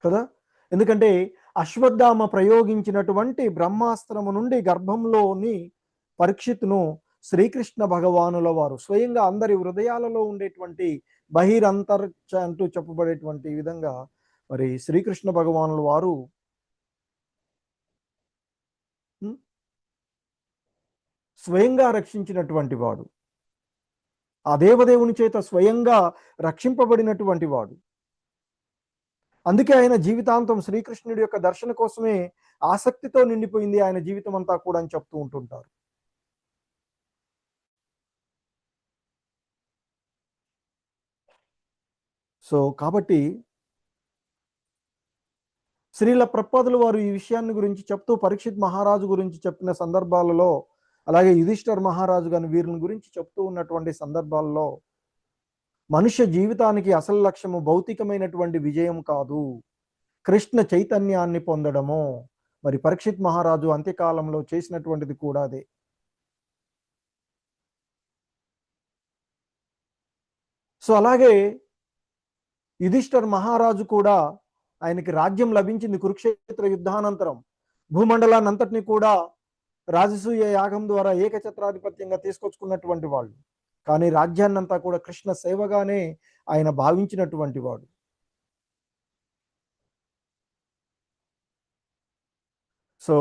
కదా. ఎందుకంటే అశ్వత్థామ ప్రయోగించినటువంటి బ్రహ్మాస్త్రము నుండి గర్భంలోని పరీక్షిత్తును శ్రీకృష్ణ భగవానుల వారు స్వయంగా అందరి హృదయాలలో ఉండేటువంటి బహిరంతర్చ అంటూ చెప్పబడేటువంటి విధంగా మరి శ్రీకృష్ణ భగవానుల వారు స్వయంగా రక్షించినటువంటి వాడు, ఆ దేవదేవుని చేత స్వయంగా రక్షింపబడినటువంటి వాడు. అందుకే ఆయన జీవితాంతం శ్రీకృష్ణుడి యొక్క దర్శన కోసమే ఆసక్తితో నిండిపోయింది ఆయన జీవితం అంతా కూడా అని చెప్తూ ఉంటుంటారు. సో కాబట్టి శ్రీల ప్రపాదుల వారు ఈ విషయాన్ని గురించి చెప్తూ పరీక్షిత్ మహారాజు గురించి చెప్పిన సందర్భాలలో, అలాగే యుధిష్ఠర్ మహారాజు గాని వీరిని గురించి చెప్తూ ఉన్నటువంటి సందర్భాల్లో మనుష్య జీవితానికి అసలు లక్ష్యము భౌతికమైనటువంటి విజయం కాదు, కృష్ణ చైతన్యాన్ని పొందడము. మరి పరీక్షిత్ మహారాజు అంత్యకాలంలో చేసినటువంటిది కూడా అదే. సో అలాగే యుధిష్ఠర్ మహారాజు కూడా ఆయనకి రాజ్యం లభించింది కురుక్షేత్ర యుద్ధానంతరం. భూమండలాన్ని అంతటిని కూడా రాజసూయ యాగం ద్వారా ఏకఛత్రాధిపత్యంగా తీసుకొచ్చుకున్నటువంటి వాళ్ళు. కానీ రాజ్యాన్నంతా కూడా కృష్ణ సేవగానే ఆయన భావించినటువంటి వాడు. సో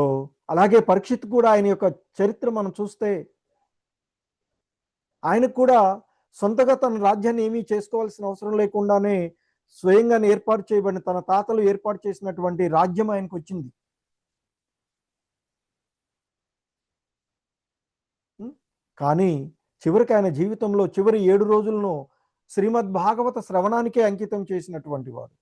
అలాగే పరీక్షిత్ కూడా ఆయన యొక్క చరిత్ర మనం చూస్తే ఆయనకు కూడా సొంతగా తన రాజ్యాన్ని ఏమీ చేసుకోవాల్సిన అవసరం లేకుండానే స్వయంగా ఏర్పాటు చేయబడిన తన తాతలు ఏర్పాటు చేసినటువంటి రాజ్యం ఆయనకు వచ్చింది. కానీ చివరికి ఆయన జీవితంలో చివరి 7 రోజులను శ్రీమద్ భాగవత శ్రవణానికే అంకితం చేసినటువంటి వాడు.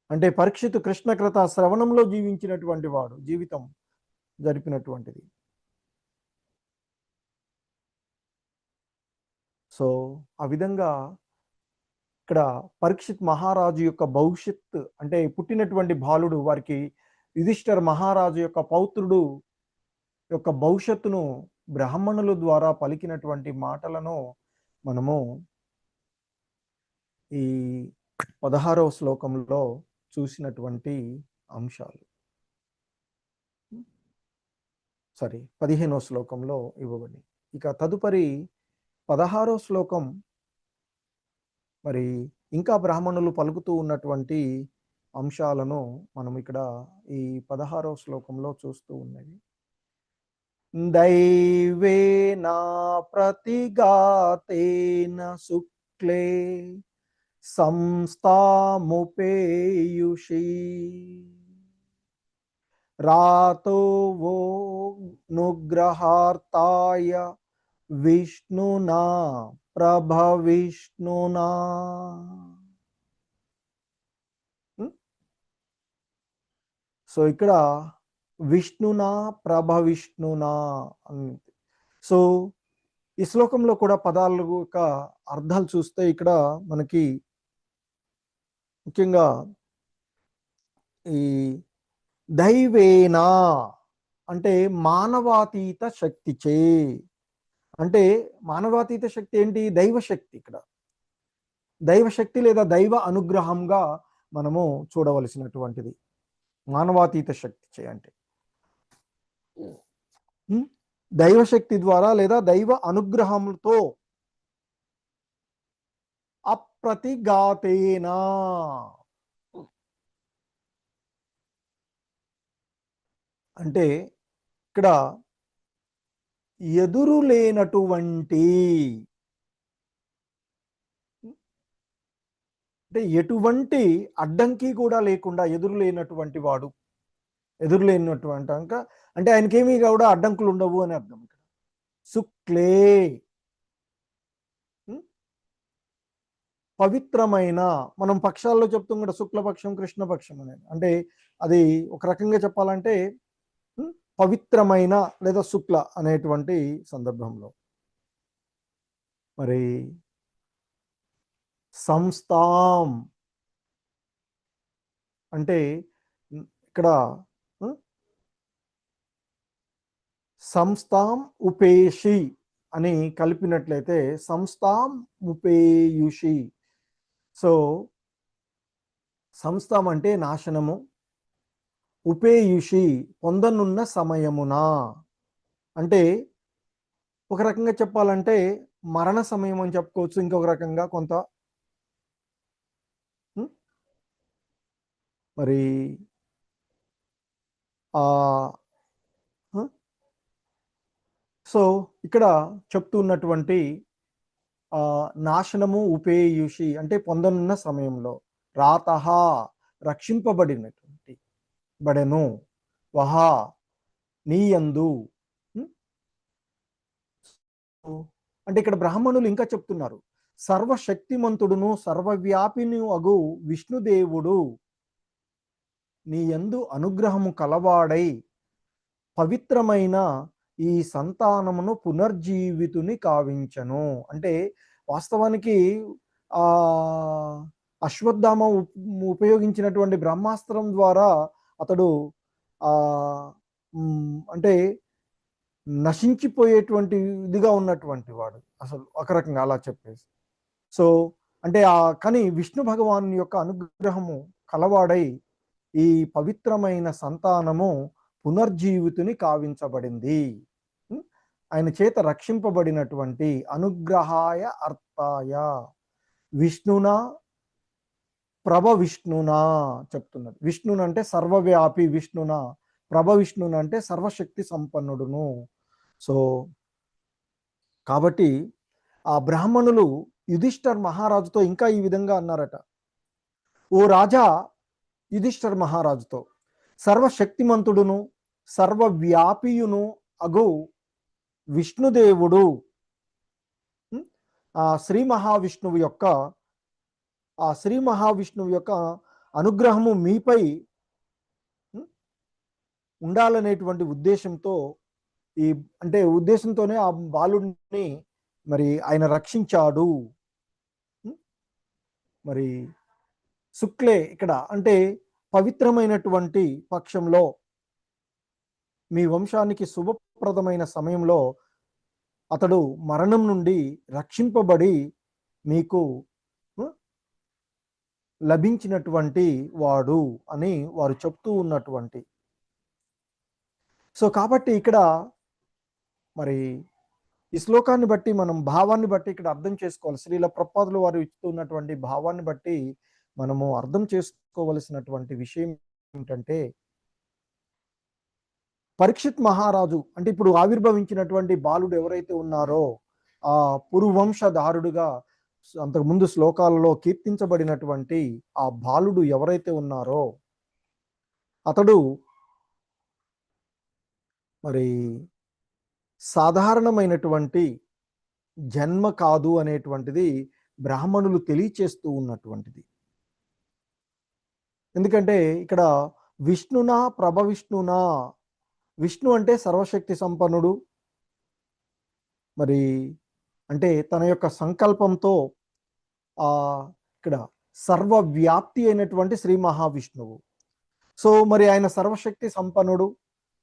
అంటే పరీక్షితు కృష్ణకృత శ్రవణంలో జీవించినటువంటి వాడు, జీవితం జరిపినటువంటిది. సో ఆ విధంగా ఇక్కడ పరీక్షిత్ మహారాజు యొక్క భవిష్యత్ అంటే పుట్టినటువంటి బాలుడు, వారికి యుధిష్ఠర్ మహారాజు యొక్క పౌత్రుడు యొక్క భవిష్యత్తును బ్రాహ్మణుల ద్వారా పలికినటువంటి మాటలను మనము ఈ 16వ శ్లోకంలో చూసినటువంటి అంశాలు. 15వ శ్లోకంలో ఇవ్వబడి, ఇక తదుపరి 16వ శ్లోకం మరి ఇంకా బ్రాహ్మణులు పలుకుతూ ఉన్నటువంటి అంశాలను మనం ఇక్కడ ఈ 16వ శ్లోకంలో చూస్తూ ఉన్నది. దైవేన ప్రతిఘాతేన శుక్లే సంస్థాముపేయుషి రాతో వో నుగ్రహార్తాయ విష్ణునా ప్రభవిష్ణునా. సో ఇక్కడ విష్ణునా ప్రభవిష్ణునా అని. సో ఈ శ్లోకంలో కూడా పదాల యొక్క అర్థాలు చూస్తే ఇక్కడ మనకి ముఖ్యంగా ఈ దైవేనా అంటే మానవాతీత శక్తిచే, అంటే మానవాతీత శక్తి ఏంటి? దైవశక్తి. ఇక్కడ దైవశక్తి లేదా దైవ అనుగ్రహంగా మనము చూడవలసినటువంటిది మానవాతీత శక్తి చే అంటే దైవశక్తి ద్వారా లేదా దైవ అనుగ్రహంతో అప్రతిఘాతేనా అంటే ఇక్కడ ఎదురు లేనటువంటి, అంటే ఎటువంటి అడ్డంకి కూడా లేకుండా ఎదురు లేనటువంటి వాడు, ఎదురు లేనటువంటి అంటే ఆయనకేమీ కూడా అడ్డంకులు ఉండవు అని అర్థం. ఇక్కడ శుక్లే పవిత్రమైన, మనం పక్షాల్లో చెప్తాం కూడా శుక్లపక్షం కృష్ణపక్షం అనేది, అంటే అది ఒక రకంగా చెప్పాలంటే పవిత్రమైన లేదా శుక్ల అనేటువంటి సందర్భంలో. మరి సంస్థాం అంటే ఇక్కడ సంస్థాం ఉపేషి అని కలిపినట్లయితే సంస్థాం ఉపేయుషి. సో సంస్థం అంటే నాశనము, ఉపేయుషి పొందనున్న సమయమున, అంటే ఒక రకంగా చెప్పాలంటే మరణ సమయం అని చెప్పుకోవచ్చు, ఇంకొక రకంగా కొంత మరి ఆ సో ఇక్కడ చెప్తున్నటువంటి నాశనము, ఉపేయుషి అంటే పొందనున్న సమయంలో, రాతహ రక్షింపబడినటువంటి బడెను, వహా నీయందు. అంటే ఇక్కడ బ్రాహ్మణులు ఇంకా చెప్తున్నారు, సర్వశక్తిమంతుడును సర్వవ్యాపిని అగు విష్ణుదేవుడు నీ యందు అనుగ్రహము కలవాడై పవిత్రమైన ఈ సంతానమును పునర్జీవితుని కావించను. అంటే వాస్తవానికి ఆ అశ్వత్థామ ఉపయోగించినటువంటి బ్రహ్మాస్త్రం ద్వారా అతడు ఆ అంటే నశించిపోయేటువంటి ఇదిగా ఉన్నటువంటి వాడు అసలు ఒక రకంగా అలా చెప్పేసి. సో అంటే కానీ విష్ణు భగవాన్ యొక్క అనుగ్రహము కలవాడై ఈ పవిత్రమైన సంతానము పునర్జీవితుని కావించబడింది, ఆయన చేత రక్షింపబడినటువంటి, అనుగ్రహాయ అర్థాయ విష్ణున ప్రభ విష్ణునా చెప్తున్నది. విష్ణున అంటే సర్వవ్యాపి విష్ణున, ప్రభ విష్ణున అంటే సర్వశక్తి సంపన్నుడును. సో కాబట్టి ఆ బ్రాహ్మణులు యుధిష్ఠర్ మహారాజుతో ఇంకా ఈ విధంగా అన్నారట, ఓ రాజా యుధిష్ఠర్ మహారాజుతో, సర్వశక్తిమంతుడును సర్వవ్యాపియును అగు విష్ణుదేవుడు ఆ శ్రీ మహావిష్ణువు యొక్క అనుగ్రహము మీపై ఉండాలనేటువంటి ఉద్దేశంతో అంటే ఉద్దేశంతోనే ఆ బాలుడిని మరి ఆయన రక్షించాడు. మరి శుక్లే ఇక్కడ అంటే పవిత్రమైనటువంటి పక్షంలో, మీ వంశానికి శుభప్రదమైన సమయంలో అతడు మరణం నుండి రక్షింపబడి మీకు లభించినటువంటి వాడు అని వారు చెప్తూ ఉన్నటువంటి. సో కాబట్టి ఇక్కడ మరి ఈ శ్లోకాన్ని బట్టి మనం భావాన్ని బట్టి ఇక్కడ అర్థం చేసుకోవాలి, శ్రీల ప్రభుపాదులు వారు ఇస్తున్నటువంటి భావాన్ని బట్టి మనము అర్థం చేసుకోవలసినటువంటి విషయం ఏమిటంటే, పరీక్షిత్ మహారాజు అంటే ఇప్పుడు ఆవిర్భవించినటువంటి బాలుడు ఎవరైతే ఉన్నారో ఆ పురువంశధారుడుగా అంతకుముందు శ్లోకాలలో కీర్తించబడినటువంటి ఆ బాలుడు ఎవరైతే ఉన్నారో అతడు మరి సాధారణమైనటువంటి జన్మ కాదు అనేటువంటిది బ్రాహ్మణులు తెలియచేస్తూ ఉన్నటువంటిది. ఎందుకంటే ఇక్కడ విష్ణునా ప్రభ విష్ణునా, విష్ణు అంటే సర్వశక్తి సంపన్నుడు, మరి అంటే తన యొక్క సంకల్పంతో ఇక్కడ సర్వవ్యాప్తి అయినటువంటి శ్రీ మహావిష్ణువు. సో మరి ఆయన సర్వశక్తి సంపన్నుడు,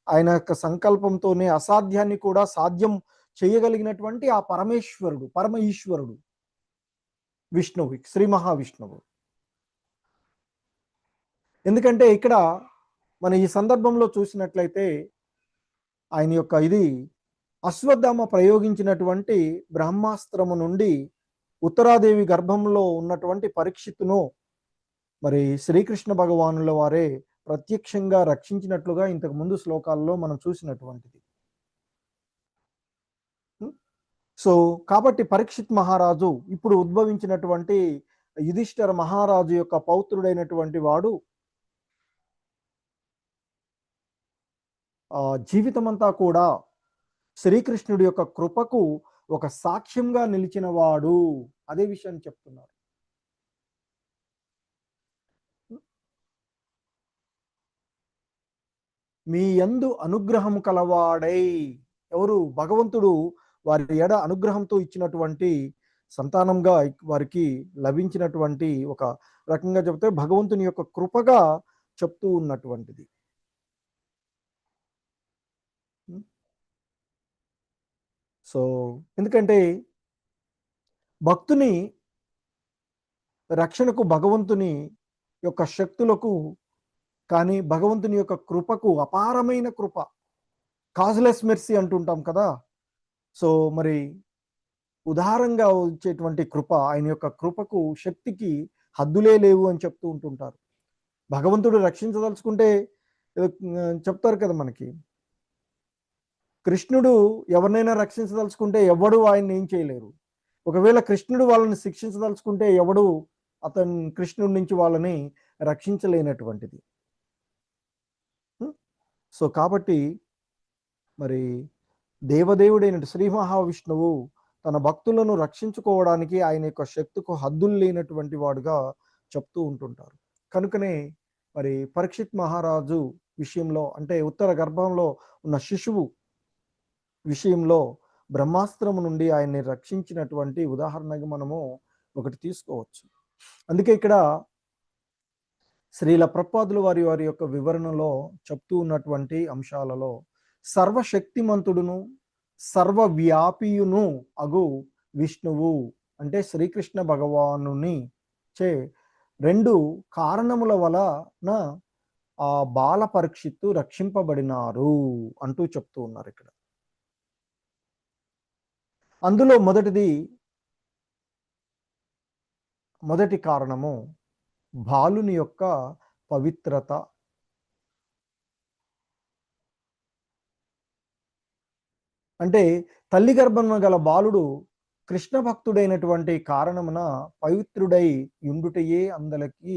ఆయన యొక్క సంకల్పంతోనే అసాధ్యాన్ని కూడా సాధ్యం చేయగలిగినటువంటి ఆ పరమేశ్వరుడు, పరమ ఈశ్వరుడు విష్ణువు, శ్రీ మహావిష్ణువు. ఎందుకంటే ఇక్కడ మన ఈ సందర్భంలో చూసినట్లయితే ఆయన యొక్క ఇది అశ్వత్థామ ప్రయోగించినటువంటి బ్రహ్మాస్త్రము నుండి ఉత్తరాదేవి గర్భంలో ఉన్నటువంటి పరీక్షిత్తును మరి శ్రీకృష్ణ భగవానుల వారే ప్రత్యక్షంగా రక్షించినట్లుగా ఇంతకు ముందు శ్లోకాల్లో మనం చూసినటువంటిది. సో కాబట్టి పరీక్షిత్ మహారాజు ఇప్పుడు ఉద్భవించినటువంటి యుధిష్ఠిర మహారాజు యొక్క పౌత్రుడైనటువంటి వాడు జీవితమంతా కూడా శ్రీకృష్ణుడి యొక్క కృపకు ఒక సాక్ష్యంగా నిలిచిన వాడు, అదే విషయాన్ని చెప్తున్నారు. మీ యందు అనుగ్రహం కలవాడై, ఎవరు? భగవంతుడు వారి ఎడ అనుగ్రహంతో ఇచ్చినటువంటి సంతానంగా వారికి లభించినటువంటి, ఒక రకంగా చెప్తే భగవంతుని యొక్క కృపగా చెప్తూ ఉన్నటువంటిది. సో ఎందుకంటే భక్తుని రక్షణకు భగవంతుని యొక్క శక్తులకు కానీ భగవంతుని యొక్క కృపకు, అపారమైన కృప, కాజ్లెస్ మెర్సీ అంటుంటాం కదా. సో మరి ఉదారంగా వచ్చేటువంటి కృప, ఆయన యొక్క కృపకు, శక్తికి హద్దులే లేవు అని చెప్తూ ఉంటుంటారు. భగవంతుడు రక్షించదలుచుకుంటే చెప్తారు కదా మనకి, కృష్ణుడు ఎవరినైనా రక్షించదలుచుకుంటే ఎవడు ఆయన్ని ఏం చేయలేరు. ఒకవేళ కృష్ణుడు వాళ్ళని శిక్షించదలుచుకుంటే ఎవడు కృష్ణుడి నుంచి వాళ్ళని రక్షించలేనటువంటిది. సో కాబట్టి మరి దేవదేవుడైన శ్రీ మహావిష్ణువు తన భక్తులను రక్షించుకోవడానికి ఆయన యొక్క శక్తికు హద్దులు లేనటువంటి వాడుగా చెప్తూ ఉంటుంటారు. కనుకనే మరి పరీక్షిత్ మహారాజు విషయంలో, అంటే ఉత్తర గర్భంలో ఉన్న శిశువు విషయంలో బ్రహ్మాస్త్రము నుండి ఆయన్ని రక్షించినటువంటి ఉదాహరణగా మనము ఒకటి తీసుకోవచ్చు. అందుకే ఇక్కడ శ్రీల ప్రభుపాదుల వారి వారి యొక్క వివరణలో చెప్తూ ఉన్నటువంటి అంశాలలో సర్వశక్తిమంతుడును సర్వవ్యాపియును అగు విష్ణువు అంటే శ్రీకృష్ణ భగవానుని చే 2 కారణముల వలన ఆ బాల పరీక్షిత్తు రక్షింపబడినారు అంటూ చెప్తూ ఉన్నారు ఇక్కడ. అందులో మొదటి కారణము బాలుని యొక్క పవిత్రత. అంటే తల్లి గర్భమున గల బాలుడు కృష్ణ భక్తుడైనటువంటి కారణమున పవిత్రుడై యుండుటయే అందరికి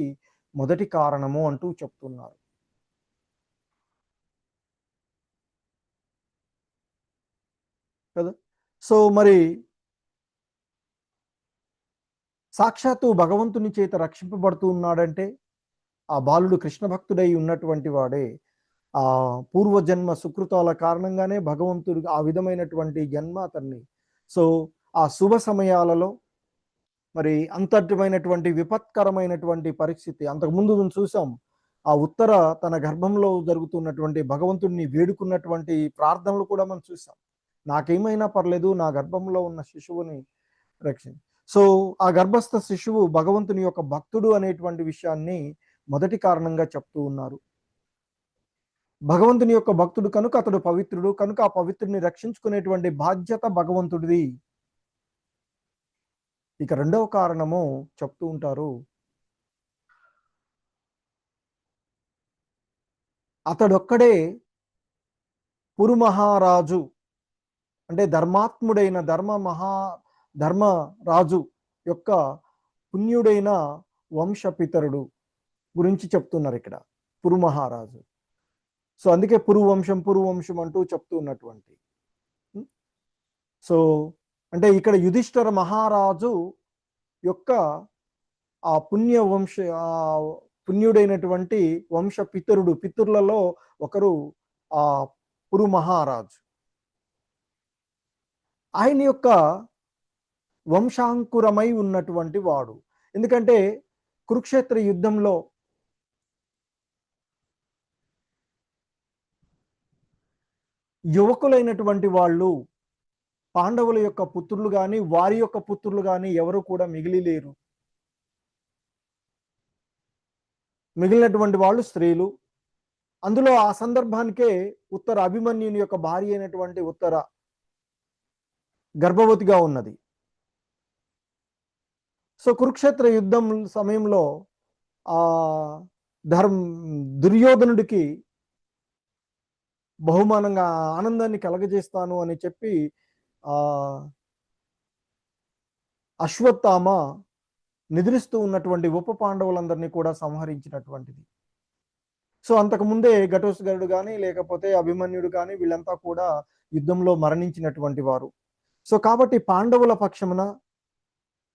మొదటి కారణము అంటూ చెప్తున్నారు కదా. సో మరి సాక్షాత్తు భగవంతుని చేత రక్షింపబడుతూ ఉన్నాడంటే ఆ బాలుడు కృష్ణ భక్తుడై ఉన్నటువంటి వాడే. ఆ పూర్వజన్మ సుకృతాల కారణంగానే భగవంతుడు ఆ విధమైనటువంటి జన్మ అతన్ని. సో ఆ శుభ సమయాలలో మరి అంతటిమైనటువంటి విపత్కరమైనటువంటి పరిస్థితి అంతకుముందు చూసాం. ఆ ఉత్తర తన గర్భంలో జరుగుతున్నటువంటి భగవంతుడిని వేడుకున్నటువంటి ప్రార్థనలు కూడా మనం చూసాం. నాకేమైనా పర్లేదు, నా గర్భంలో ఉన్న శిశువుని రక్షణ. సో ఆ గర్భస్థ శిశువు భగవంతుని యొక్క భక్తుడు అనేటువంటి విషయాన్ని మొదటి కారణంగా చెప్తూ ఉన్నారు. భగవంతుని యొక్క భక్తుడు కనుక అతడు పవిత్రుడు, కనుక ఆ పవిత్రుడిని రక్షించుకునేటువంటి బాధ్యత భగవంతుడిది. ఇక రెండవ కారణము చెప్తూ ఉంటారు, అతడొక్కడే పురుమహారాజు అంటే ధర్మాత్ముడైన ధర్మరాజు యొక్క పుణ్యుడైన వంశపితరుడు గురించి చెప్తున్నారు ఇక్కడ పురుమహారాజు. సో అందుకే పురువంశం అంటూ చెప్తూ ఉన్నటువంటి. సో అంటే ఇక్కడ యుధిష్ఠిర మహారాజు యొక్క ఆ పుణ్యుడైనటువంటి వంశ పితరులలో ఒకరు ఆ పురు మహారాజు. ఆయన యొక్క వంశాంకురమై ఉన్నటువంటి వాడు. ఎందుకంటే కురుక్షేత్ర యుద్ధంలో యువకులైనటువంటి వాళ్ళు పాండవుల యొక్క పుత్రులు కానీ వారి యొక్క పుత్రులు కానీ ఎవరు కూడా మిగిలిలేరు. మిగిలినటువంటి వాళ్ళు స్త్రీలు. అందులో ఆ సందర్భానికే ఉత్తర అభిమన్యుని యొక్క భార్య అయినటువంటి ఉత్తర గర్భవతిగా ఉన్నది. సో కురుక్షేత్ర యుద్ధం సమయంలో ఆ దుర్యోధనుడికి బహుమానంగా ఆనందాన్ని కలగజేస్తాను అని చెప్పి ఆ అశ్వత్థామ నిద్రిస్తూ ఉన్నటువంటి ఉప పాండవులందరినీ కూడా సంహరించినటువంటిది. సో అంతకుముందే ఘటోత్కచుడు కానీ లేకపోతే అభిమన్యుడు కానీ వీళ్ళంతా కూడా యుద్ధంలో మరణించినటువంటి వారు. సో కాబట్టి పాండవుల పక్షమున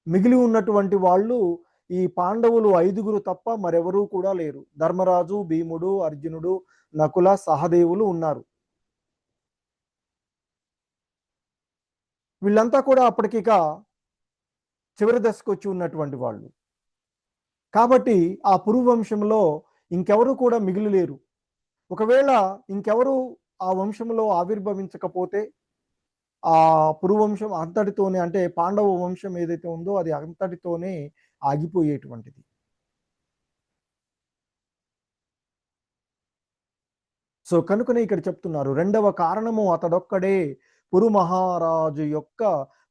మిగిలి ఉన్నటువంటి వాళ్ళు ఈ పాండవులు 5గురు తప్ప మరెవరూ కూడా లేరు. ధర్మరాజు, భీముడు, అర్జునుడు, నకుల, సహదేవులు ఉన్నారు. వీళ్ళంతా కూడా అప్పటికిక చివరి దశకు వచ్చి ఉన్నటువంటి వాళ్ళు. కాబట్టి ఆ పురువంశంలో ఇంకెవరు కూడా మిగిలి లేరు. ఒకవేళ ఇంకెవరు ఆ వంశంలో ఆవిర్భవించకపోతే ఆ పురువంశం అంతటితోనే, అంటే పాండవ వంశం ఏదైతే ఉందో అది అంతటితోనే ఆగిపోయేటువంటిది. సో కనుకనే ఇక్కడ చెప్తున్నారు, రెండవ కారణము అతడొక్కడే పురు మహారాజు యొక్క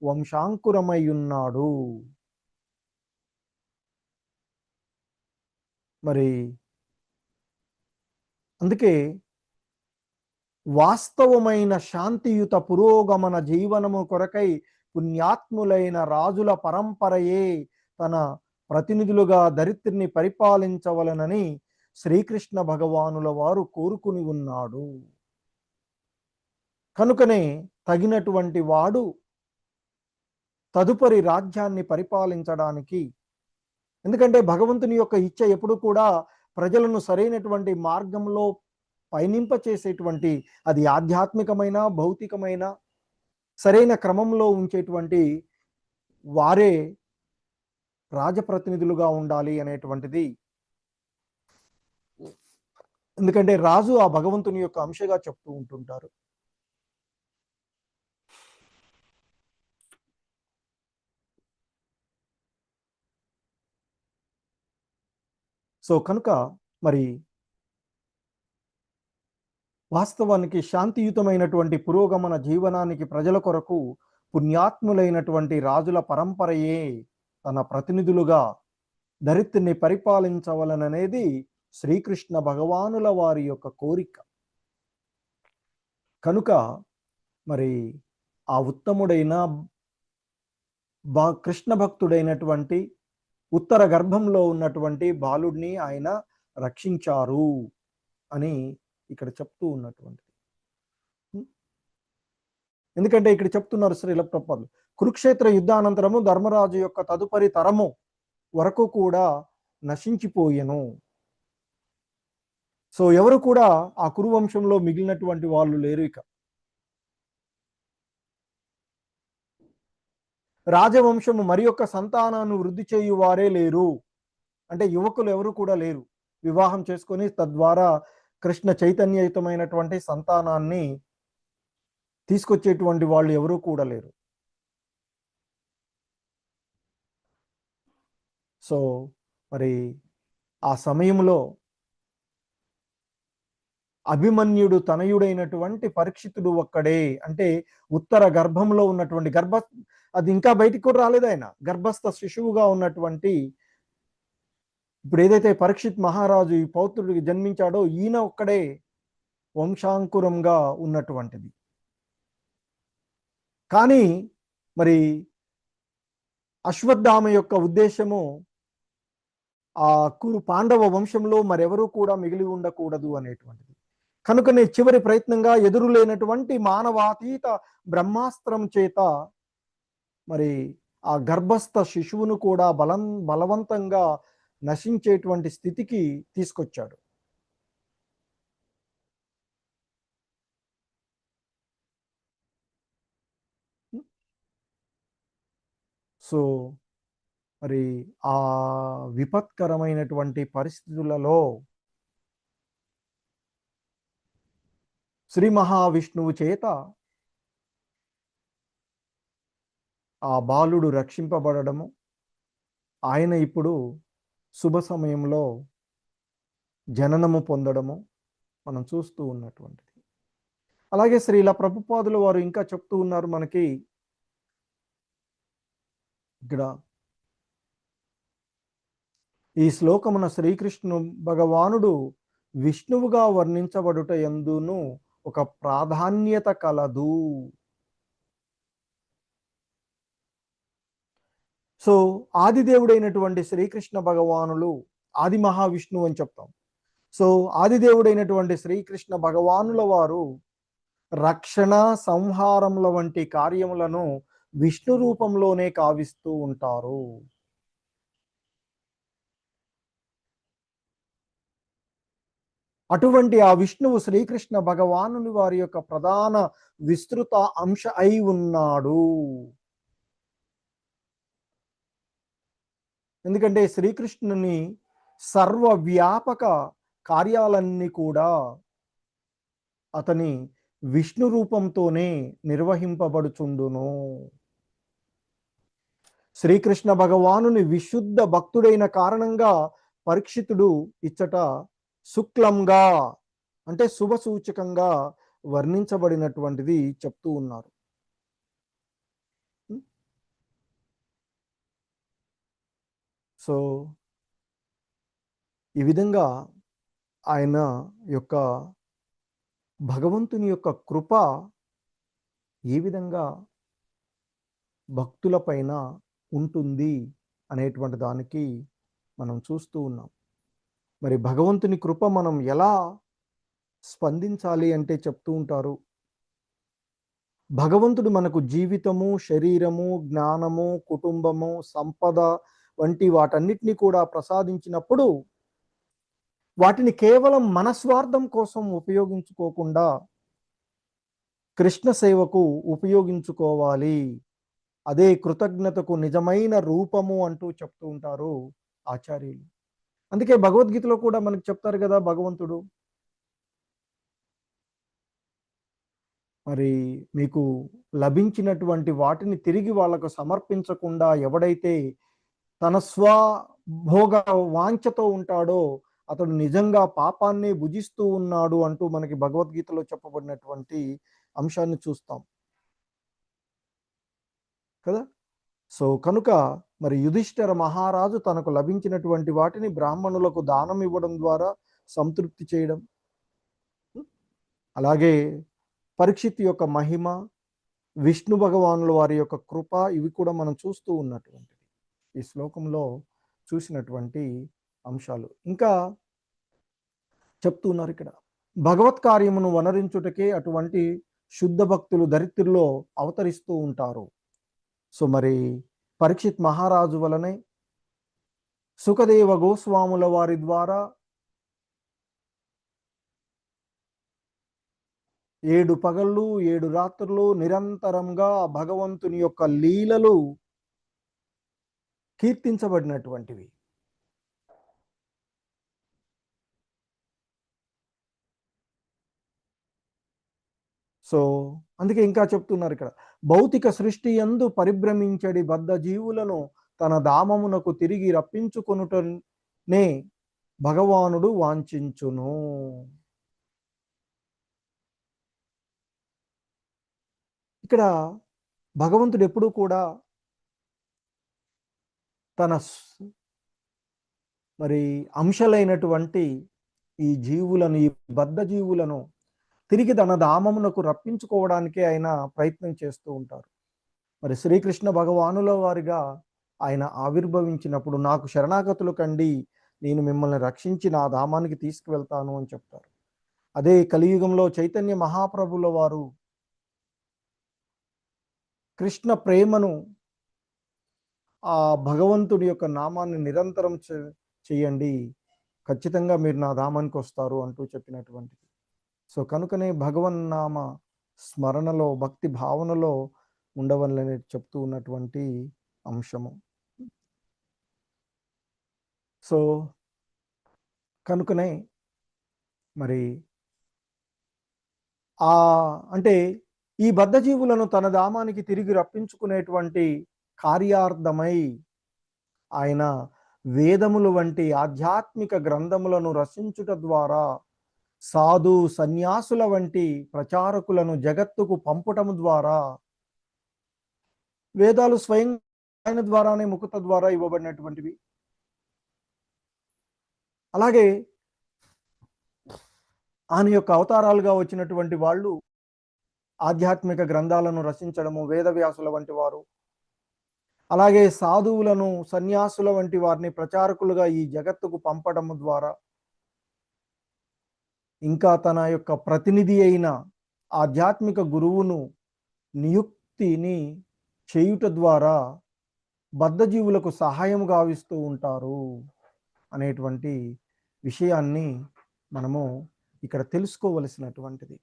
వంశాంకురమై ఉన్నాడు. మరి అందుకే వాస్తవమైన శాంతియుత పురోగమన జీవనము కొరకై పుణ్యాత్ములైన రాజుల పరంపరయే తన ప్రతినిధులుగా ధరిత్రిని పరిపాలించవలనని శ్రీకృష్ణ భగవానుల వారు కోరుకుని ఉన్నాడు. కనుకనే తగినటువంటి వాడు తదుపరి రాజ్యాన్ని పరిపాలించడానికి, ఎందుకంటే భగవంతుని యొక్క ఇచ్చ ఎప్పుడు కూడా ప్రజలను సరైనటువంటి మార్గంలో పయనింప చేసేటువంటి, అది ఆధ్యాత్మికమైన భౌతికమైన సరైన క్రమంలో ఉంచేటువంటి వారే రాజప్రతినిధులుగా ఉండాలి అనేటువంటిది. ఎందుకంటే రాజు ఆ భగవంతుని యొక్క అంశగా చెప్తూ ఉంటుంటారు. సో కనుక మరి వాస్తవానికి శాంతియుతమైనటువంటి పురోగమన జీవనానికి ప్రజల కొరకు పుణ్యాత్ములైనటువంటి రాజుల పరంపరయే తన ప్రతినిధులుగా ధరిత్రిని పరిపాలించవలననేది శ్రీకృష్ణ భగవానుల వారి యొక్క కోరిక. కనుక మరి ఆ ఉత్తముడైన కృష్ణ భక్తుడైనటువంటి ఉత్తర గర్భంలో ఉన్నటువంటి బాలుడిని ఆయన రక్షించారు అని ఇక్కడ చెప్తూ ఉన్నటువంటిది. ఎందుకంటే ఇక్కడ చెప్తున్నారు శ్రీల ప్రభుపాదులు, కురుక్షేత్ర యుద్ధానంతరము ధర్మరాజు యొక్క తదుపరి తరము వరకు కూడా నశించిపోయెను. సో ఎవరు కూడా ఆ కురువంశంలో మిగిలినటువంటి వాళ్ళు లేరు. ఇక రాజవంశము మరి యొక్క సంతానాన్ని వృద్ధి చేయువారే లేరు. అంటే యువకులు ఎవరు కూడా లేరు వివాహం చేసుకొని తద్వారా కృష్ణ చైతన్యయుతమైనటువంటి సంతానాన్ని తీసుకొచ్చేటువంటి వాళ్ళు ఎవరూ కూడా లేరు. సో మరి ఆ సమయంలో అభిమన్యుడు తనయుడైనటువంటి పరీక్షితుడు ఒక్కడే, అంటే ఉత్తర గర్భంలో ఉన్నటువంటి అది ఇంకా బయటికి కూడా రాలేదు, ఆయన గర్భస్థ శిశువుగా ఉన్నటువంటి, ఇప్పుడు ఏదైతే పరీక్షిత్ మహారాజు ఈ పౌత్రుడికి జన్మించాడో ఈయన ఒక్కడే వంశాంకురంగా ఉన్నటువంటిది. కానీ మరి అశ్వత్థామ యొక్క ఉద్దేశము ఆ కురు పాండవ వంశంలో మరెవరూ కూడా మిగిలి ఉండకూడదు అనేటువంటిది. కనుకనే చివరి ప్రయత్నంగా ఎదురు లేనటువంటి మానవాతీత బ్రహ్మాస్త్రం చేత మరి ఆ గర్భస్థ శిశువును కూడా బలవంతంగా నశించేటువంటి స్థితికి తీసుకొచ్చాడు. సో మరి ఆ విపత్కరమైనటువంటి పరిస్థితులలో శ్రీ మహావిష్ణువు చేత ఆ బాలుడు రక్షింపబడము, ఆయన ఇప్పుడు శుభ సమయంలో జననము పొందడము మనం చూస్తూ ఉన్నటువంటిది. అలాగే శ్రీల ప్రభుపాదుల వారు ఇంకా చెప్తూ ఉన్నారు మనకి ఇక్కడ ఈ శ్లోకమున శ్రీకృష్ణు భగవానుడు విష్ణువుగా వర్ణించబడుట యందును ఒక ప్రాధాన్యత కలదు. సో ఆదిదేవుడైనటువంటి శ్రీకృష్ణ భగవానులు ఆది మహావిష్ణువు అని చెప్తాం. సో ఆదిదేవుడైనటువంటి శ్రీకృష్ణ భగవానుల వారు రక్షణ సంహారముల వంటి కార్యములను విష్ణు రూపంలోనే కావిస్తూ ఉంటారు. అటువంటి ఆ విష్ణువు శ్రీకృష్ణ భగవానుని వారి యొక్క ప్రధాన విస్తృత అంశ అయి ఉన్నాడు. ఎందుకంటే శ్రీకృష్ణుని సర్వవ్యాపక కార్యాలన్నీ కూడా అతని విష్ణు రూపంతోనే నిర్వహింపబడుచుండును. శ్రీకృష్ణ భగవానుని విశుద్ధ భక్తుడైన కారణంగా పరీక్షితుడు ఇచ్చట శుక్లంగా అంటే శుభ సూచకంగా వర్ణించబడినటువంటిది చెప్తూ ఉన్నారు. సో ఈ విధంగా ఆయన యొక్క భగవంతుని యొక్క కృప ఏ విధంగా భక్తుల పైన ఉంటుంది అనేటువంటి దానికి మనం చూస్తూ ఉన్నాం. మరి భగవంతుని కృప మనం ఎలా స్పందించాలి అంటే చెప్తూ ఉంటారు, భగవంతుడు మనకు జీవితము, శరీరము, జ్ఞానము, కుటుంబము, సంపద వంటి వాటన్నిటిని కూడా ప్రసాదించినప్పుడు వాటిని కేవలం మన స్వార్థం కోసం ఉపయోగించుకోకుండా కృష్ణ సేవకు ఉపయోగించుకోవాలి. అదే కృతజ్ఞతకు నిజమైన రూపము అంటూ చెప్తూ ఉంటారు ఆచార్యులు. అందుకే భగవద్గీతలో కూడా మనకు చెప్తారు కదా భగవంతుడు, మరి మీకు లభించినటువంటి వాటిని తిరిగి వాళ్ళకు సమర్పించకుండా ఎవడైతే తన స్వభోగ వాంఛతో ఉంటాడో అతడు నిజంగా పాపాన్ని భుజిస్తూ ఉన్నాడు అంటూ మనకి భగవద్గీతలో చెప్పబడినటువంటి అంశాన్ని చూస్తాం కదా. సో కనుక మరి యుధిష్ఠిర మహారాజు తనకు లభించినటువంటి వాటిని బ్రాహ్మణులకు దానం ఇవ్వడం ద్వారా సంతృప్తి చేయడం, అలాగే పరీక్షిత్ యొక్క మహిమ, విష్ణు భగవానుల వారి యొక్క కృప, ఇవి కూడా మనం చూస్తూ ఉన్నటువంటిది ఈ శ్లోకంలో చూసినటువంటి అంశాలు. ఇంకా చెప్తున్నారు ఇక్కడ, భగవత్ కార్యమును వనరించుటకే అటువంటి శుద్ధ భక్తులు దరిద్రుల్లో అవతరిస్తూ ఉంటారు. సో మరి పరీక్షిత్ మహారాజు వలనే సుఖదేవ గోస్వాముల వారి ద్వారా 7 పగళ్ళు 7 రాత్రులు నిరంతరంగా భగవంతుని యొక్క లీలలు కీర్తించబడినటువంటివి. సో అందుకే ఇంకా చెప్తున్నారు ఇక్కడ, భౌతిక సృష్టి యందు పరిభ్రమించడి బద్ధ జీవులను తన ధామమునకు తిరిగి రప్పించుకొనుటనే భగవానుడు వాంఛించును. ఇక్కడ భగవంతుడు ఎప్పుడూ కూడా తన మరి అంశలైనటువంటి ఈ జీవులను, ఈ బద్ధ జీవులను తిరిగి తన ధామమునకు రప్పించుకోవడానికే ఆయన ప్రయత్నం చేస్తూ ఉంటారు. మరి శ్రీకృష్ణ భగవానుల వారిగా ఆయన ఆవిర్భవించినప్పుడు, నాకు శరణాగతులు కండి, నేను మిమ్మల్ని రక్షించి నా ధామానికి తీసుకువెళ్తాను అని చెప్తారు. అదే కలియుగంలో చైతన్య మహాప్రభుల వారు కృష్ణ ప్రేమను, ఆ భగవంతుడి యొక్క నామాన్ని నిరంతరం చేయండి, ఖచ్చితంగా మీరు నా ధామానికి వస్తారు అంటూ చెప్పినటువంటిది. సో కనుకనే భగవన్నామ స్మరణలో, భక్తి భావనలో ఉండవలని చెప్తూ ఉన్నటువంటి అంశము. సో కనుకనే మరి అంటే ఈ బద్ధజీవులను తన ధామానికి తిరిగి రప్పించుకునేటువంటి కార్యార్థమై ఆయన వేదములు వంటి ఆధ్యాత్మిక గ్రంథములను రచించుట ద్వారా సాధు సన్యాసుల వంటి ప్రచారకులను జగత్తుకు పంపటము ద్వారా, వేదాలు స్వయం ఆయన ద్వారానే ముఖత ద్వారా ఇవ్వబడినటువంటివి, అలాగే ఆయన యొక్క అవతారాలుగా వచ్చినటువంటి వాళ్ళు ఆధ్యాత్మిక గ్రంథాలను రచించడము, వేదవ్యాసుల వంటి వారు, అలాగే సాధువులను సన్యాసుల వంటి వారిని ప్రచారకులుగా ఈ జగత్తుకు పంపడము ద్వారా, ఇంకా తన యొక్క ప్రతినిధి అయిన ఆధ్యాత్మిక గురువును నియుక్తిని చేయుట ద్వారా బద్ధజీవులకు సహాయం గావిస్తూ ఉంటారు అనేటువంటి విషయాన్ని మనము ఇక్కడ తెలుసుకోవలసినటువంటిది.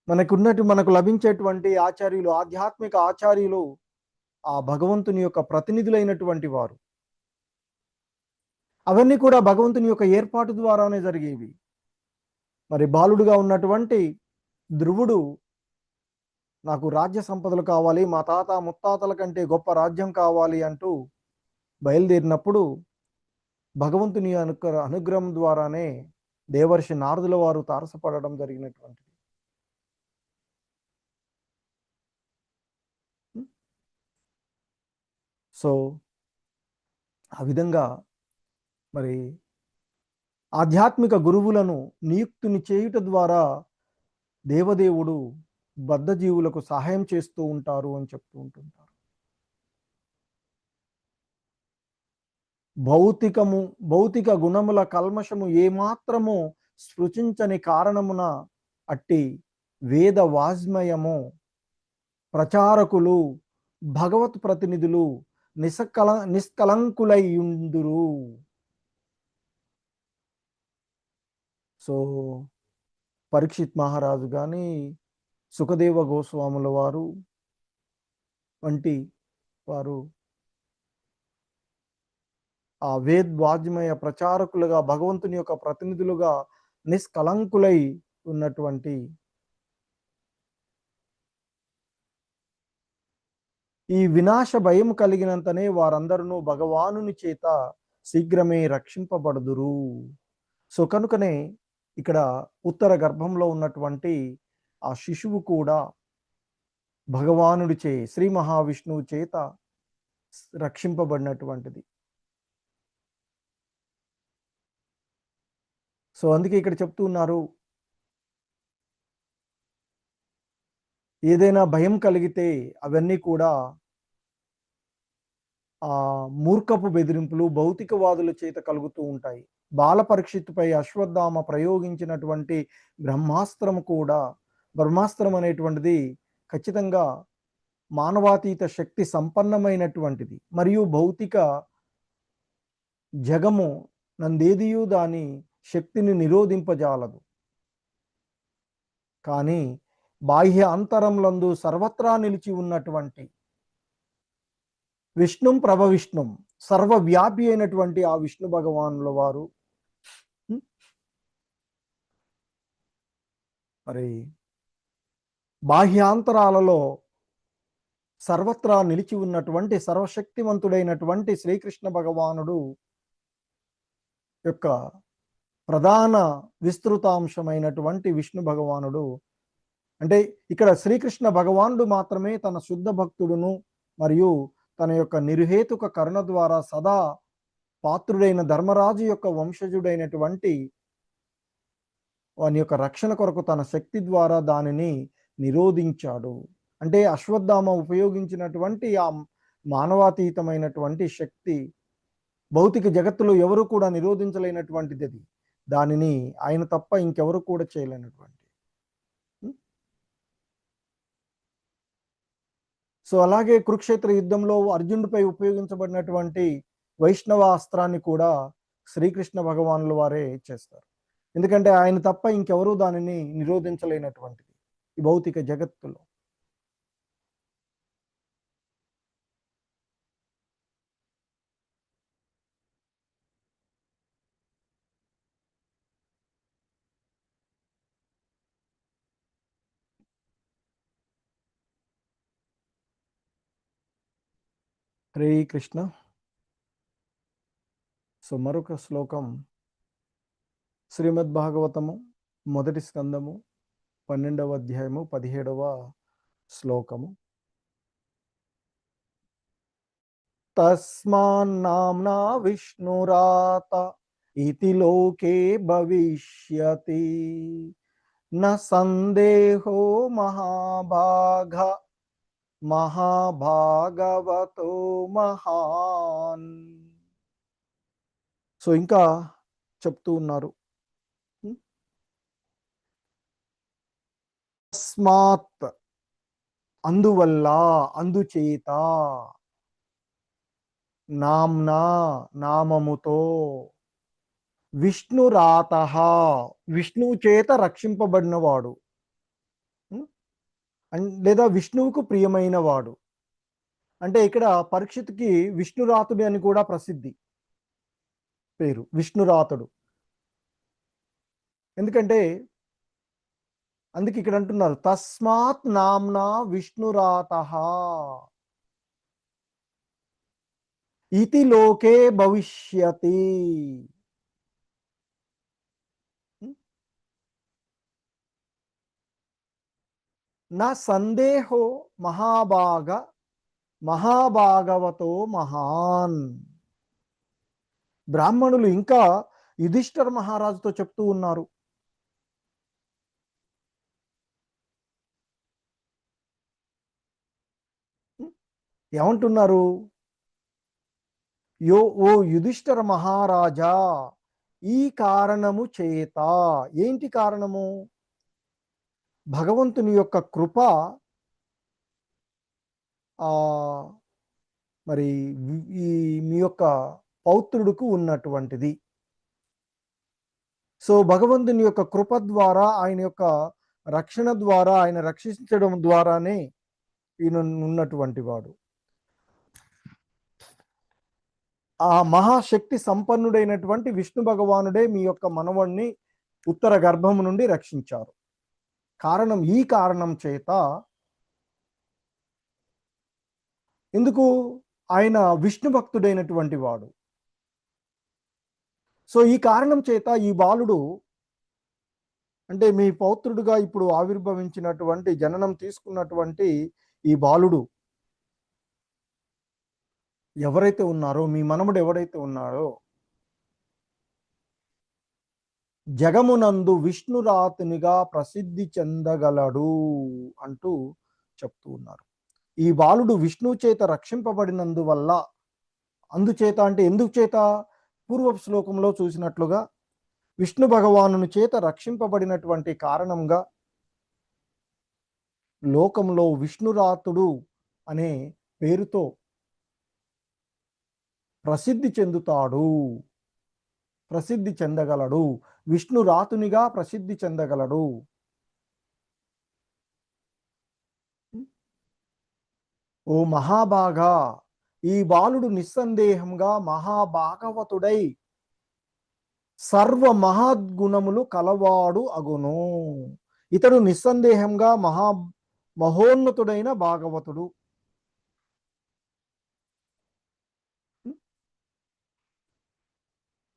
మనకు లభించేటువంటి ఆచార్యులు, ఆధ్యాత్మిక ఆచార్యులు ఆ భగవంతుని యొక్క ప్రతినిధులైనటువంటి వారు. అవన్నీ కూడా భగవంతుని యొక్క ఏర్పాటు ద్వారానే జరిగేవి. మరి బాలుడుగా ఉన్నటువంటి ధ్రువుడు, నాకు రాజ్య సంపదలు కావాలి, మా తాత ముత్తాతల కంటే గొప్ప రాజ్యం కావాలి అంటూ బయలుదేరినప్పుడు భగవంతుని అనుగ్రహం ద్వారానే దేవర్షి నారదుల వారు తారసపడడం జరిగినటువంటిది. సో ఆ విధంగా మరి ఆధ్యాత్మిక గురువులను నియుక్తిని చేయుట ద్వారా దేవదేవుడు బద్ధజీవులకు సహాయం చేస్తూ ఉంటారు అని చెప్తూ ఉంటుంటారు. భౌతిక గుణముల కల్మషము ఏమాత్రము స్పృశించని కారణమున అట్టి వేద వాజ్మయము ప్రచారకులు భగవత్ ప్రతినిధులు నిష్కలంకులైయుందురు. సో పరీక్షిత్ మహారాజు కానీ సుఖదేవ గోస్వాముల వారు వంటి వారు ఆ వేద్వాజ్మయ ప్రచారకులుగా భగవంతుని యొక్క ప్రతినిధులుగా నిష్కలంకులై ఉన్నటువంటి ఈ వినాశ భయం కలిగినంతనే వారందరూ భగవానుని చేత శీఘ్రమే రక్షింపబడుదురు. సో కనుకనే ఇక్కడ ఉత్తర గర్భంలో ఉన్నటువంటి ఆ శిశువు కూడా భగవానుడిచే శ్రీ మహావిష్ణువు చేత రక్షింపబడినటువంటిది. సో అందుకే ఇక్కడ చెప్తూ ఉన్నారు, ఏదైనా భయం కలిగితే అవన్నీ కూడా ఆ మూర్ఖపు బెదిరింపులు భౌతికవాదుల చేత కలుగుతూ ఉంటాయి. బాల పరీక్షిత్తుపై అశ్వత్థామ ప్రయోగించినటువంటి బ్రహ్మాస్త్రం అనేటువంటిది ఖచ్చితంగా మానవాతీత శక్తి సంపన్నమైనటువంటిది. మరియు భౌతిక జగము నందేదియు దాని శక్తిని నిరోధింపజాలదు. కానీ బాహ్య అంతరంలందు సర్వత్రా నిలిచి ఉన్నటువంటి విష్ణుం ప్రభవిష్ణుం సర్వవ్యాపి అయినటువంటి ఆ విష్ణు భగవానుల వారు మరి బాహ్యాంతరాలలో సర్వత్రా నిలిచి ఉన్నటువంటి సర్వశక్తివంతుడైనటువంటి శ్రీకృష్ణ భగవానుడు యొక్క ప్రధాన విస్తృతాంశమైనటువంటి విష్ణు భగవానుడు, అంటే ఇక్కడ శ్రీకృష్ణ భగవానుడు మాత్రమే తన శుద్ధ భక్తుడును మరియు తన యొక్క నిర్హేతుక కరుణ ద్వారా సదా పాత్రుడైన ధర్మరాజు యొక్క వంశజుడైనటువంటి వాని యొక్క రక్షణ కొరకు తన శక్తి ద్వారా దానిని నిరోధించాడు. అంటే అశ్వత్థామ ఉపయోగించినటువంటి ఆ మానవాతీతమైనటువంటి శక్తి భౌతిక జగత్తులో ఎవరు కూడా నిరోధించలేనటువంటిది. దానిని ఆయన తప్ప ఇంకెవరు కూడా చేయలేనటువంటి. సో అలాగే కురుక్షేత్ర యుద్ధంలో అర్జునుడిపై ఉపయోగించబడినటువంటి వైష్ణవ అస్త్రాన్ని కూడా శ్రీకృష్ణ భగవానుల వారే చేస్తారు. ఎందుకంటే ఆయన తప్ప ఇంకెవరూ దానిని నిరోధించలేనటువంటిది ఈ భౌతిక జగత్తులో. హరే కృష్ణ. సో మరొక శ్లోకం శ్రీమద్ భాగవతము మొదటి స్కందము 12వ అధ్యాయము 17వ శ్లోకము. తస్మాన్నామ్నా విష్ణురాత ఇతి లోకే భవిష్యతి న సందేహో మహాభాగవతో మహాన్. సో ఇంకా చెప్తూ ఉన్నారు, తస్మాత్ అందువల్ల అందుచేత, నామ్నా నామముతో, విష్ణురాత విష్ణువు చేత రక్షింపబడినవాడు లేదా విష్ణువుకు ప్రియమైన వాడు. అంటే ఇక్కడ పరీక్షిత్కి విష్ణురాతుడి అని కూడా ప్రసిద్ధి పేరు, విష్ణురాతుడు. ఎందుకంటే అందుకే ఇక్కడ అంటున్నారు తస్మాత్ నామ్నా విష్ణురాత. ఇతి లోకే భవిష్యతి. నా సందేహో మహాభాగవతో మహాన్. బ్రాహ్మణులు ఇంకా యుధిష్ఠిర మహారాజుతో చెప్తూ ఉన్నారు, ఏమంటున్నారు? ఓ యుధిష్ఠిర మహారాజా, ఈ కారణము చేత, ఏంటి కారణము? భగవంతుని యొక్క కృప మరి ఈ మీ యొక్క పౌత్రుడికి ఉన్నటువంటిది. సో భగవంతుని యొక్క కృప ద్వారా, ఆయన యొక్క రక్షణ ద్వారా, ఆయన రక్షించడం ద్వారానే ఈయన ఉన్నటువంటి వాడు. ఆ మహాశక్తి సంపన్నుడైనటువంటి విష్ణు భగవానుడే మీ యొక్క మనవణ్ణి ఉత్తర గర్భము నుండి రక్షించారు. ఈ కారణం చేత, ఎందుకు? ఆయన విష్ణు భక్తుడైనటువంటి వాడు. సో ఈ కారణం చేత ఈ బాలుడు, అంటే మీ పౌత్రుడుగా ఇప్పుడు ఆవిర్భవించినటువంటి, జననం తీసుకున్నటువంటి ఈ బాలుడు ఎవరైతే ఉన్నారో, మీ మనముడు ఎవరైతే ఉన్నారో, జగమునందు విష్ణురాతునిగా ప్రసిద్ధి చెందగలడు అంటూ చెప్తూ ఉన్నారు. ఈ బాలుడు విష్ణు చేత రక్షింపబడినందువల్ల, అందుచేత అంటే ఎందుకు చేత? పూర్వ శ్లోకంలో చూసినట్లుగా విష్ణు భగవానుని చేత రక్షింపబడినటువంటి కారణంగా లోకంలో విష్ణురాతుడు అనే పేరుతో ప్రసిద్ధి చెందగలడు, విష్ణురాతునిగా ప్రసిద్ధి చెందగలడు. ఓ మహాభాగా, ఈ బాలుడు నిస్సందేహంగా మహాభాగవతుడై సర్వ మహాద్గుణములు కలవాడు అగును. ఇతడు నిస్సందేహంగా మహోన్నతుడైన భాగవతుడు.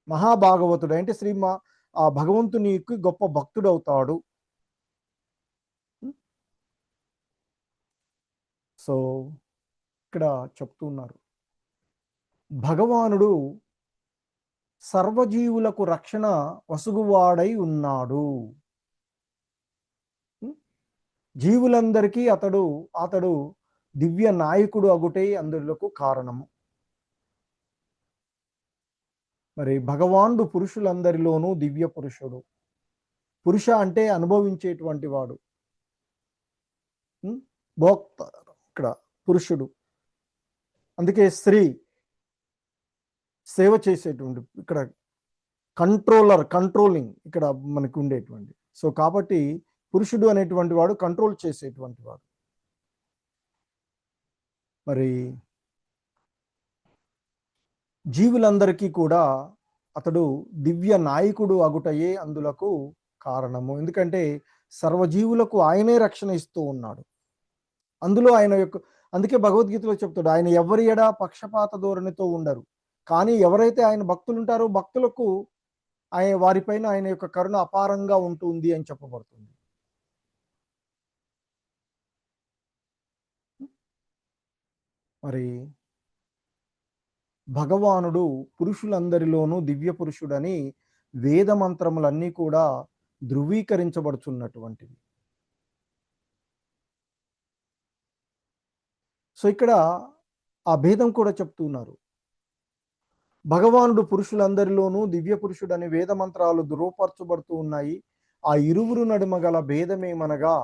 మహాభాగవతుడు అంటే ఆ భగవంతునికి గొప్ప భక్తుడవుతాడు. సో ఇక్కడ చెప్తున్నారు, భగవానుడు సర్వజీవులకు రక్షణ వసుగువాడై ఉన్నాడు. జీవులందరికీ అతడు దివ్య నాయకుడు అగుటే అందులకు కారణము. మరి భగవానుడు పురుషులందరిలోనూ దివ్య పురుషుడు. పురుష అంటే అనుభవించేటువంటి వాడు, భోక్త ఇక్కడ పురుషుడు. అందుకే స్త్రీ సేవ చేసేటువంటి, ఇక్కడ కంట్రోలింగ్ ఇక్కడ మనకు ఉండేటువంటి. సో కాబట్టి పురుషుడు అనేటువంటి వాడు కంట్రోల్ చేసేటువంటి వాడు. మరి జీవులందరికీ కూడా అతడు దివ్య నాయకుడు అగుటయే అందులకు కారణము. ఎందుకంటే సర్వజీవులకు ఆయనే రక్షణ ఇస్తూ ఉన్నాడు. అందులో ఆయన యొక్క, అందుకే భగవద్గీతలో చెప్తాడు, ఆయన ఎవరి ఎడా పక్షపాత ధోరణితో ఉండరు. కానీ ఎవరైతే ఆయన భక్తులు ఉంటారో, భక్తులకు వారిపైన ఆయన యొక్క కరుణ అపారంగా ఉంటుంది అని చెప్పబడుతుంది. మరి భగవానుడు పురుషులందరిలోనూ దివ్య పురుషుడని వేద మంత్రములన్నీ కూడా ధృవీకరించబడుచున్నటువంటివి. సో ఇక్కడ ఆ భేదం కూడా చెప్తున్నారు. భగవానుడు పురుషులందరిలోనూ దివ్య పురుషుడని వేద మంత్రాలు ధృవపరచబడుతూ ఉన్నాయి. ఆ ఇరువురు నడుమ గల భేదమేమనగా,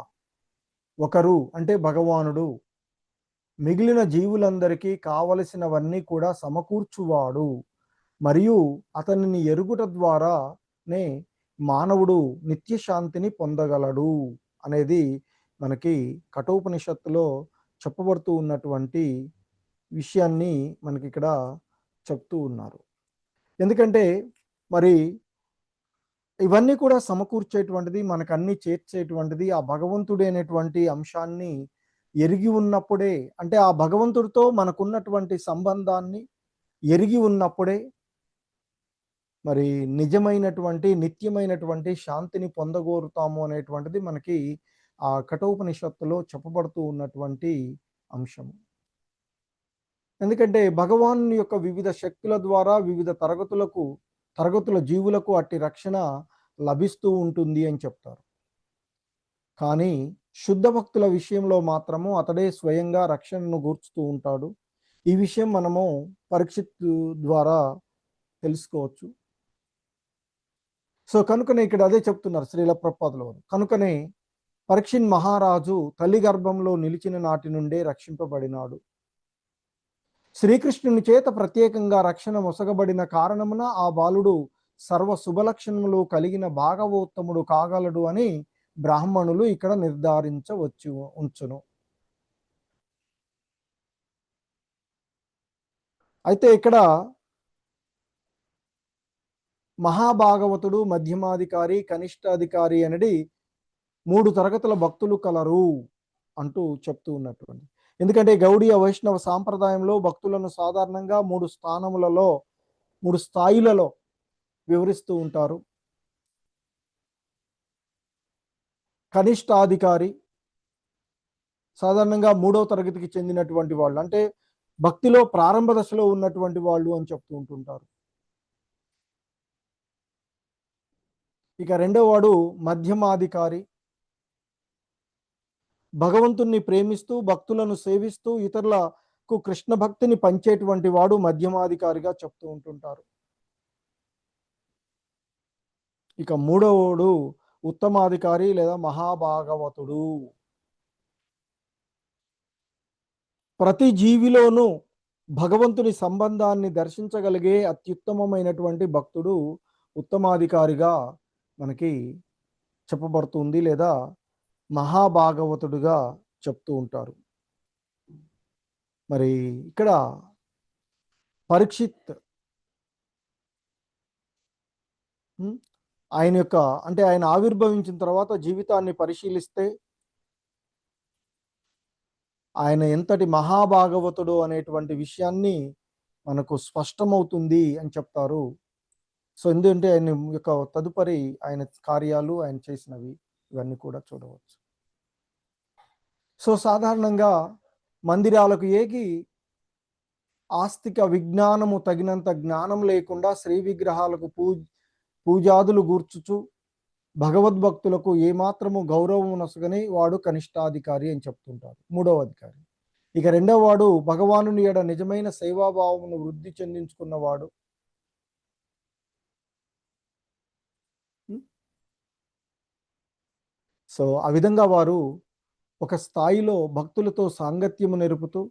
ఒకరు అంటే భగవానుడు మిగిలిన జీవులందరికీ కావలసినవన్నీ కూడా సమకూర్చువాడు, మరియు అతనిని ఎరుగుట ద్వారానే మానవుడు నిత్యశాంతిని పొందగలడు అనేది మనకి కఠోపనిషత్తులో చెప్పబడుతూ ఉన్నటువంటి విషయాన్ని మనకి ఇక్కడ చెప్తూ ఉన్నారు. ఎందుకంటే మరి ఇవన్నీ కూడా సమకూర్చేటువంటిది, మనకు అన్ని చేర్చేటువంటిది ఆ భగవంతుడే అనేటువంటి అంశాన్ని ఎరిగి ఉన్నప్పుడే, అంటే ఆ భగవంతుడితో మనకున్నటువంటి సంబంధాన్ని ఎరిగి ఉన్నప్పుడే మరి నిజమైనటువంటి నిత్యమైనటువంటి శాంతిని పొందగోరుతాము అనేటువంటిది మనకి ఆ కఠోపనిషత్తులో చెప్పబడుతూ ఉన్నటువంటి అంశము. ఎందుకంటే భగవాన్ యొక్క వివిధ శక్తుల ద్వారా వివిధ తరగతుల జీవులకు అట్టి రక్షణ లభిస్తూ ఉంటుంది అని చెప్తారు. కానీ శుద్ధ భక్తుల విషయంలో మాత్రము అతడే స్వయంగా రక్షణను గూర్చుతూ ఉంటాడు. ఈ విషయం మనము పరీక్షిత్ ద్వారా తెలుసుకోవచ్చు. సో కనుకనే ఇక్కడ అదే చెప్తున్నారు శ్రీల ప్రభుపాదుల వారు. కనుకనే పరీక్షిత్ మహారాజు తల్లి గర్భంలో నిలిచిన నాటి నుండే రక్షింపబడినాడు. శ్రీకృష్ణుని చేత ప్రత్యేకంగా రక్షణ మొసగబడిన కారణమున ఆ బాలుడు సర్వ శుభలక్షణములు కలిగిన భాగవోత్తముడు కాగలడు అని బ్రాహ్మణులు ఇక్కడ నిర్ధారించవచ్చు ఉంచును. అయితే ఇక్కడ మహాభాగవతుడు, మధ్యమాధికారి, కనిష్టాధికారి అనేది 3 తరగతుల భక్తులు కలరు అంటూ చెప్తూ ఉన్నటువంటి. ఎందుకంటే గౌడీయ వైష్ణవ సాంప్రదాయంలో భక్తులను సాధారణంగా 3 స్థాయిలలో వివరిస్తూ ఉంటారు. కనిష్టాధికారి సాధారణంగా 3వ తరగతికి చెందినటువంటి వాళ్ళు, అంటే భక్తిలో ప్రారంభ దశలో ఉన్నటువంటి వాళ్ళు అని చెప్తూ ఉంటుంటారు. ఇక రెండవ వాడు మధ్యమాధికారి, భగవంతుణ్ణి ప్రేమిస్తూ భక్తులను సేవిస్తూ ఇతరులకు కృష్ణ భక్తిని పంచేటువంటి వాడు మధ్యమాధికారిగా చెప్తూ ఉంటుంటారు. ఇక మూడవడు ఉత్తమాధికారి లేదా మహాభాగవతుడు. ప్రతి జీవిలోనూ భగవంతుని సంబంధాన్ని దర్శించగలిగే అత్యుత్తమమైనటువంటి భక్తుడు ఉత్తమాధికారిగా మనకి చెప్పబడుతుంది లేదా మహాభాగవతుడుగా చెప్తూ ఉంటారు. మరి ఇక్కడ పరీక్షిత్ ఆయన ఆవిర్భవించిన తర్వాత జీవితాన్ని పరిశీలిస్తే ఆయన ఎంతటి మహాభాగవతుడు అనేటువంటి విషయాన్ని మనకు స్పష్టమవుతుంది అని చెప్తారు. సో ఎందుకంటే ఆయన యొక్క తదుపరి ఆయన కార్యాలు, ఆయన చేసినవి ఇవన్నీ కూడా చూడవచ్చు. సో సాధారణంగా మందిరాలకు ఏగి ఆస్తిక విజ్ఞానము తగినంత జ్ఞానం లేకుండా శ్రీ విగ్రహాలకు పూజాదులు గూర్చుచు భగవద్భక్తులకు ఏమాత్రము గౌరవం నొసగని వాడు కనిష్టాధికారి అని చెప్తుంటారు, 3వ అధికారి. ఇక రెండవ వాడు భగవానుని ఎడ నిజమైన సేవాభావమును వృద్ధి చెందించుకున్నవాడు. సో ఆ విధంగా వారు ఒక స్థాయిలో భక్తులతో సాంగత్యము నెరుపుతూ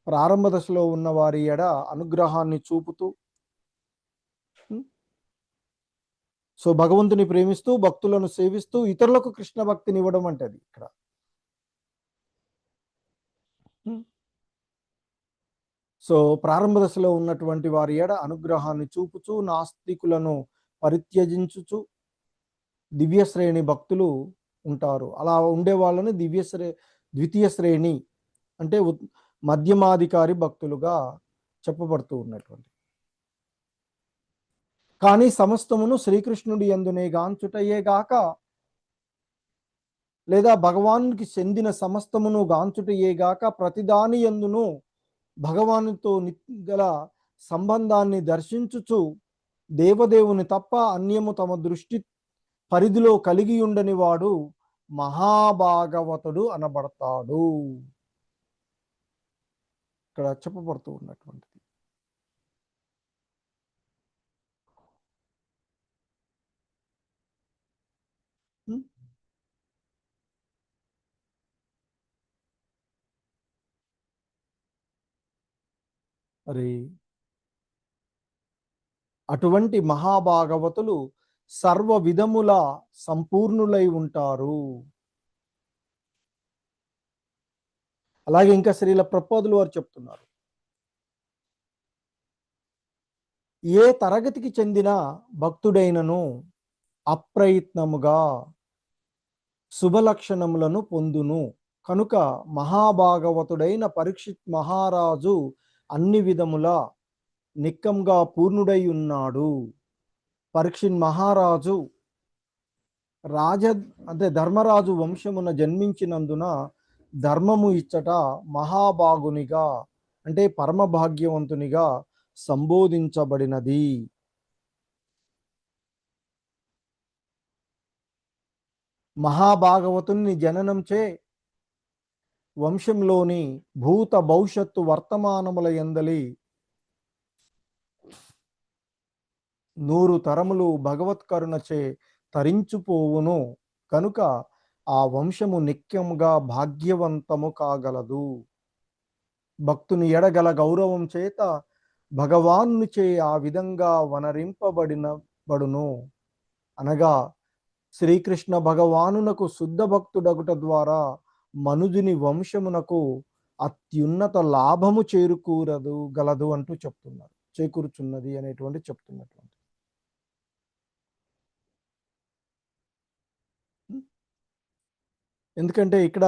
ప్రారంభ దశలో ఉన్న వారి ఎడ అనుగ్రహాన్ని చూపుతూ సో భగవంతుని ప్రేమిస్తూ భక్తులను సేవిస్తూ ఇతరులకు కృష్ణ భక్తిని ఇవ్వడం అంటే అది ఇక్కడ. సో ప్రారంభ దశలో ఉన్నటువంటి వారి ఎడ అనుగ్రహాన్ని చూపుచూ నాస్తికులను పరిత్యజించుచు దివ్య శ్రేణి భక్తులు ఉంటారు. అలా ఉండే వాళ్ళని ద్వితీయ శ్రేణి అంటే మధ్యమాధికారి భక్తులుగా చెప్పబడుతూ ఉన్నటువంటి. కానీ సమస్తమును శ్రీకృష్ణుడి యందునే గాంచుటయే గాక లేదా భగవానునికి చెందిన సమస్తమును గాంచుటయే గాక ప్రతిదాని యందును భగవానుతో గల సంబంధాన్ని దర్శించుచు దేవదేవుని తప్ప అన్యము తమ దృష్టి పరిధిలో కలిగి ఉండని వాడు మహాభాగవతుడు అనబడతాడు. ఇక్కడ చెప్పబడుతూ ఉన్నటువంటిది. మరి అటువంటి మహాభాగవతులు సర్వ విధముల సంపూర్ణులై ఉంటారు. అలాగే ఇంకా శ్రీల ప్రభుపాదులు వారు చెప్తున్నారు, ఏ తరగతికి చెందిన భక్తుడైనను అప్రయత్నముగా శుభలక్షణములను పొందును. కనుక మహాభాగవతుడైన పరీక్షిత్ మహారాజు అన్ని విధముల నిక్కంగా పూర్ణుడై ఉన్నాడు. పరీక్షిత్ మహారాజు అంటే ధర్మరాజు వంశమున జన్మించినందున ధర్మము ఇచ్చట మహాభాగునిగా అంటే పరమ భాగ్యవంతునిగా సంబోధించబడినది. మహాభాగవతుని జననంచే వంశంలోని భూత భవిష్యత్తు వర్తమానముల యందలి 100 తరములు భగవత్కరుణచే తరించుపోవును కనుక ఆ వంశము నిత్యముగా భాగ్యవంతము కాగలదు. భక్తుని ఎడగల గౌరవం చేత భగవానునిచే ఆ విధంగా వనరింపబడును. అనగా శ్రీకృష్ణ భగవానునకు శుద్ధ భక్తుడగుట ద్వారా మనుజుని వంశమునకు అత్యున్నత లాభము గలదు అంటూ చెప్తున్నారు. చేకూరుచున్నది అనేటువంటి చెప్తున్నటువంటి. ఎందుకంటే ఇక్కడ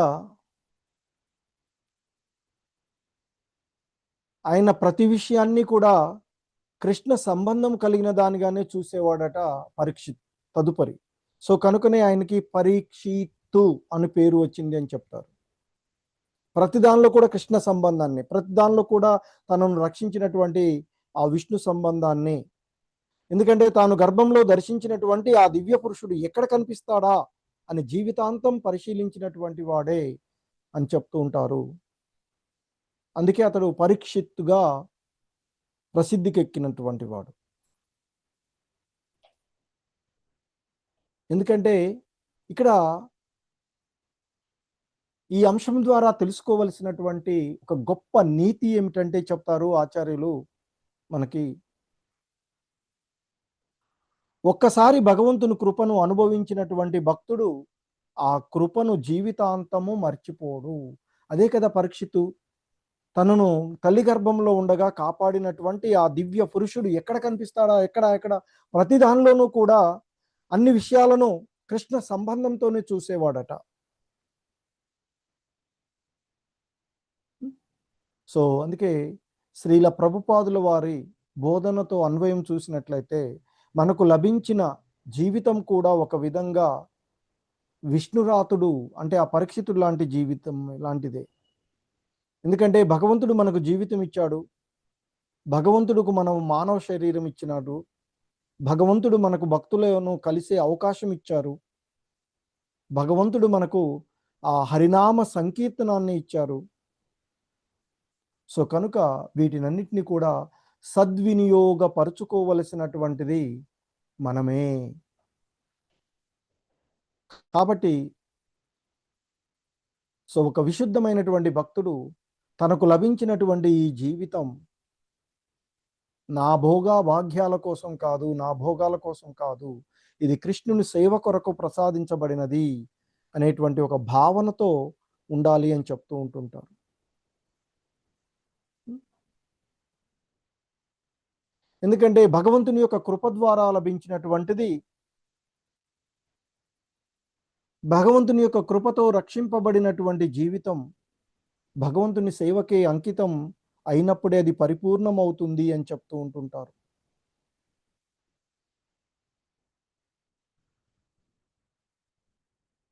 ఆయన ప్రతి విషయాన్ని కూడా కృష్ణ సంబంధం కలిగిన దానిగానే చూసేవాడట పరీక్షిత్ తదుపరి. సో కనుకనే ఆయనకి పరీక్షిత్తు అని పేరు వచ్చింది అని చెప్తారు. ప్రతి దానిలో కూడా కృష్ణ సంబంధాన్ని, ప్రతి దానిలో కూడా తనను రక్షించినటువంటి ఆ విష్ణు సంబంధాన్ని, ఎందుకంటే తాను గర్భంలో దర్శించినటువంటి ఆ దివ్య పురుషుడు ఎక్కడ కనిపిస్తాడా అని జీవితాంతం పరిశీలించినటువంటి వాడే అని చెప్తూ ఉంటారు. అందుకే అతడు పరీక్షిత్తుగా ప్రసిద్ధికెక్కినటువంటి వాడు. ఎందుకంటే ఇక్కడ ఈ అంశం ద్వారా తెలుసుకోవలసినటువంటి ఒక గొప్ప నీతి ఏమిటంటే చెప్తారు ఆచార్యులు మనకి, ఒక్కసారి భగవంతుని కృపను అనుభవించినటువంటి భక్తుడు ఆ కృపను జీవితాంతము మర్చిపోడు. అదే కదా పరీక్షిత్తు తనను తల్లి గర్భంలో ఉండగా కాపాడినటువంటి ఆ దివ్య పురుషుడు ఎక్కడ కనిపిస్తాడా, ఎక్కడ ప్రతి దానిలోనూ కూడా అన్ని విషయాలను కృష్ణ సంబంధంతోనే చూసేవాడట. సో అందుకే శ్రీల ప్రభుపాదుల వారి బోధనతో అన్వయం చూసినట్లయితే మనకు లభించిన జీవితం కూడా ఒక విధంగా విష్ణురాతుడు అంటే ఆ పరీక్షితుడు లాంటి జీవితం లాంటిదే. ఎందుకంటే భగవంతుడు మనకు జీవితం ఇచ్చాడు, భగవంతుడుకు మనం మానవ శరీరం ఇచ్చినాడు, భగవంతుడు మనకు భక్తులను కలిసే అవకాశం ఇచ్చారు, భగవంతుడు మనకు ఆ హరినామ సంకీర్తనాన్ని ఇచ్చారు. సో కనుక వీటినన్నిటిని కూడా సద్వినియోగపరుచుకోవలసినటువంటిది మనమే. కాబట్టి సో ఒక విశుద్ధమైనటువంటి భక్తుడు తనకు లభించినటువంటి ఈ జీవితం నా భాగ్యాల కోసం కాదు, నా భోగాల కోసం కాదు, ఇది కృష్ణుని సేవ కొరకు ప్రసాదించబడినది అనేటువంటి ఒక భావనతో ఉండాలి అని చెప్తూ ఉంటుంటారు. ఎందుకంటే భగవంతుని యొక్క కృప ద్వారా లభించినటువంటిది, భగవంతుని యొక్క కృపతో రక్షింపబడినటువంటి జీవితం భగవంతుని సేవకే అంకితం అయినప్పుడే అది పరిపూర్ణమవుతుంది అని చెప్తూ ఉంటుంటారు.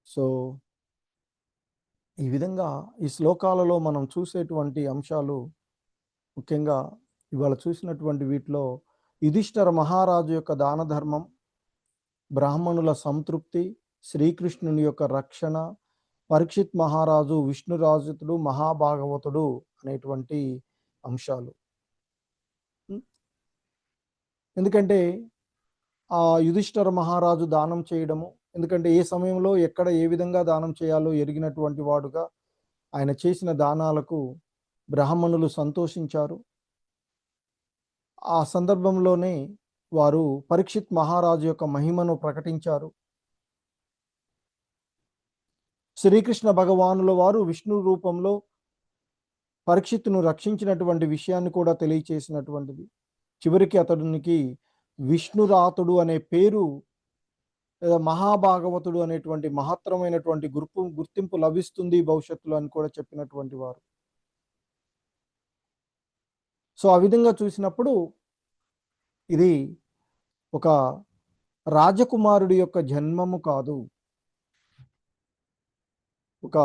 సో ఈ విధంగా ఈ శ్లోకాలలో మనం చూసేటువంటి అంశాలు, ముఖ్యంగా ఇవాళ చూసినటువంటి వీటిలో యుధిష్ఠిర మహారాజు యొక్క దాన ధర్మం, బ్రాహ్మణుల సంతృప్తి, శ్రీకృష్ణుని యొక్క రక్షణ, పరీక్షిత్ మహారాజు విష్ణురాజుతుడు మహాభాగవతుడు అనేటువంటి అంశాలు. ఎందుకంటే ఆ యుధిష్ఠిర మహారాజు దానం చేయడము, ఎందుకంటే ఏ సమయంలో ఎక్కడ ఏ విధంగా దానం చేయాలో ఎరిగినటువంటి వాడుగా ఆయన చేసిన దానాలకు బ్రాహ్మణులు సంతోషించారు. ఆ సందర్భంలోనే వారు పరీక్షిత్ మహారాజు యొక్క మహిమను ప్రకటించారు. శ్రీకృష్ణ భగవానుల వారు విష్ణు రూపంలో పరీక్షిత్తును రక్షించినటువంటి విషయాన్ని కూడా తెలియచేసినటువంటిది. చివరికి అతడికి విష్ణురాతుడు అనే పేరు లేదా మహాభాగవతుడు అనేటువంటి మహత్తరమైనటువంటి గుర్తింపు లభిస్తుంది భవిష్యత్తులో అని కూడా చెప్పినటువంటి వారు. సో ఆ విధంగా చూసినప్పుడు ఇది ఒక రాజకుమారుడి యొక్క జన్మము కాదు, ఒక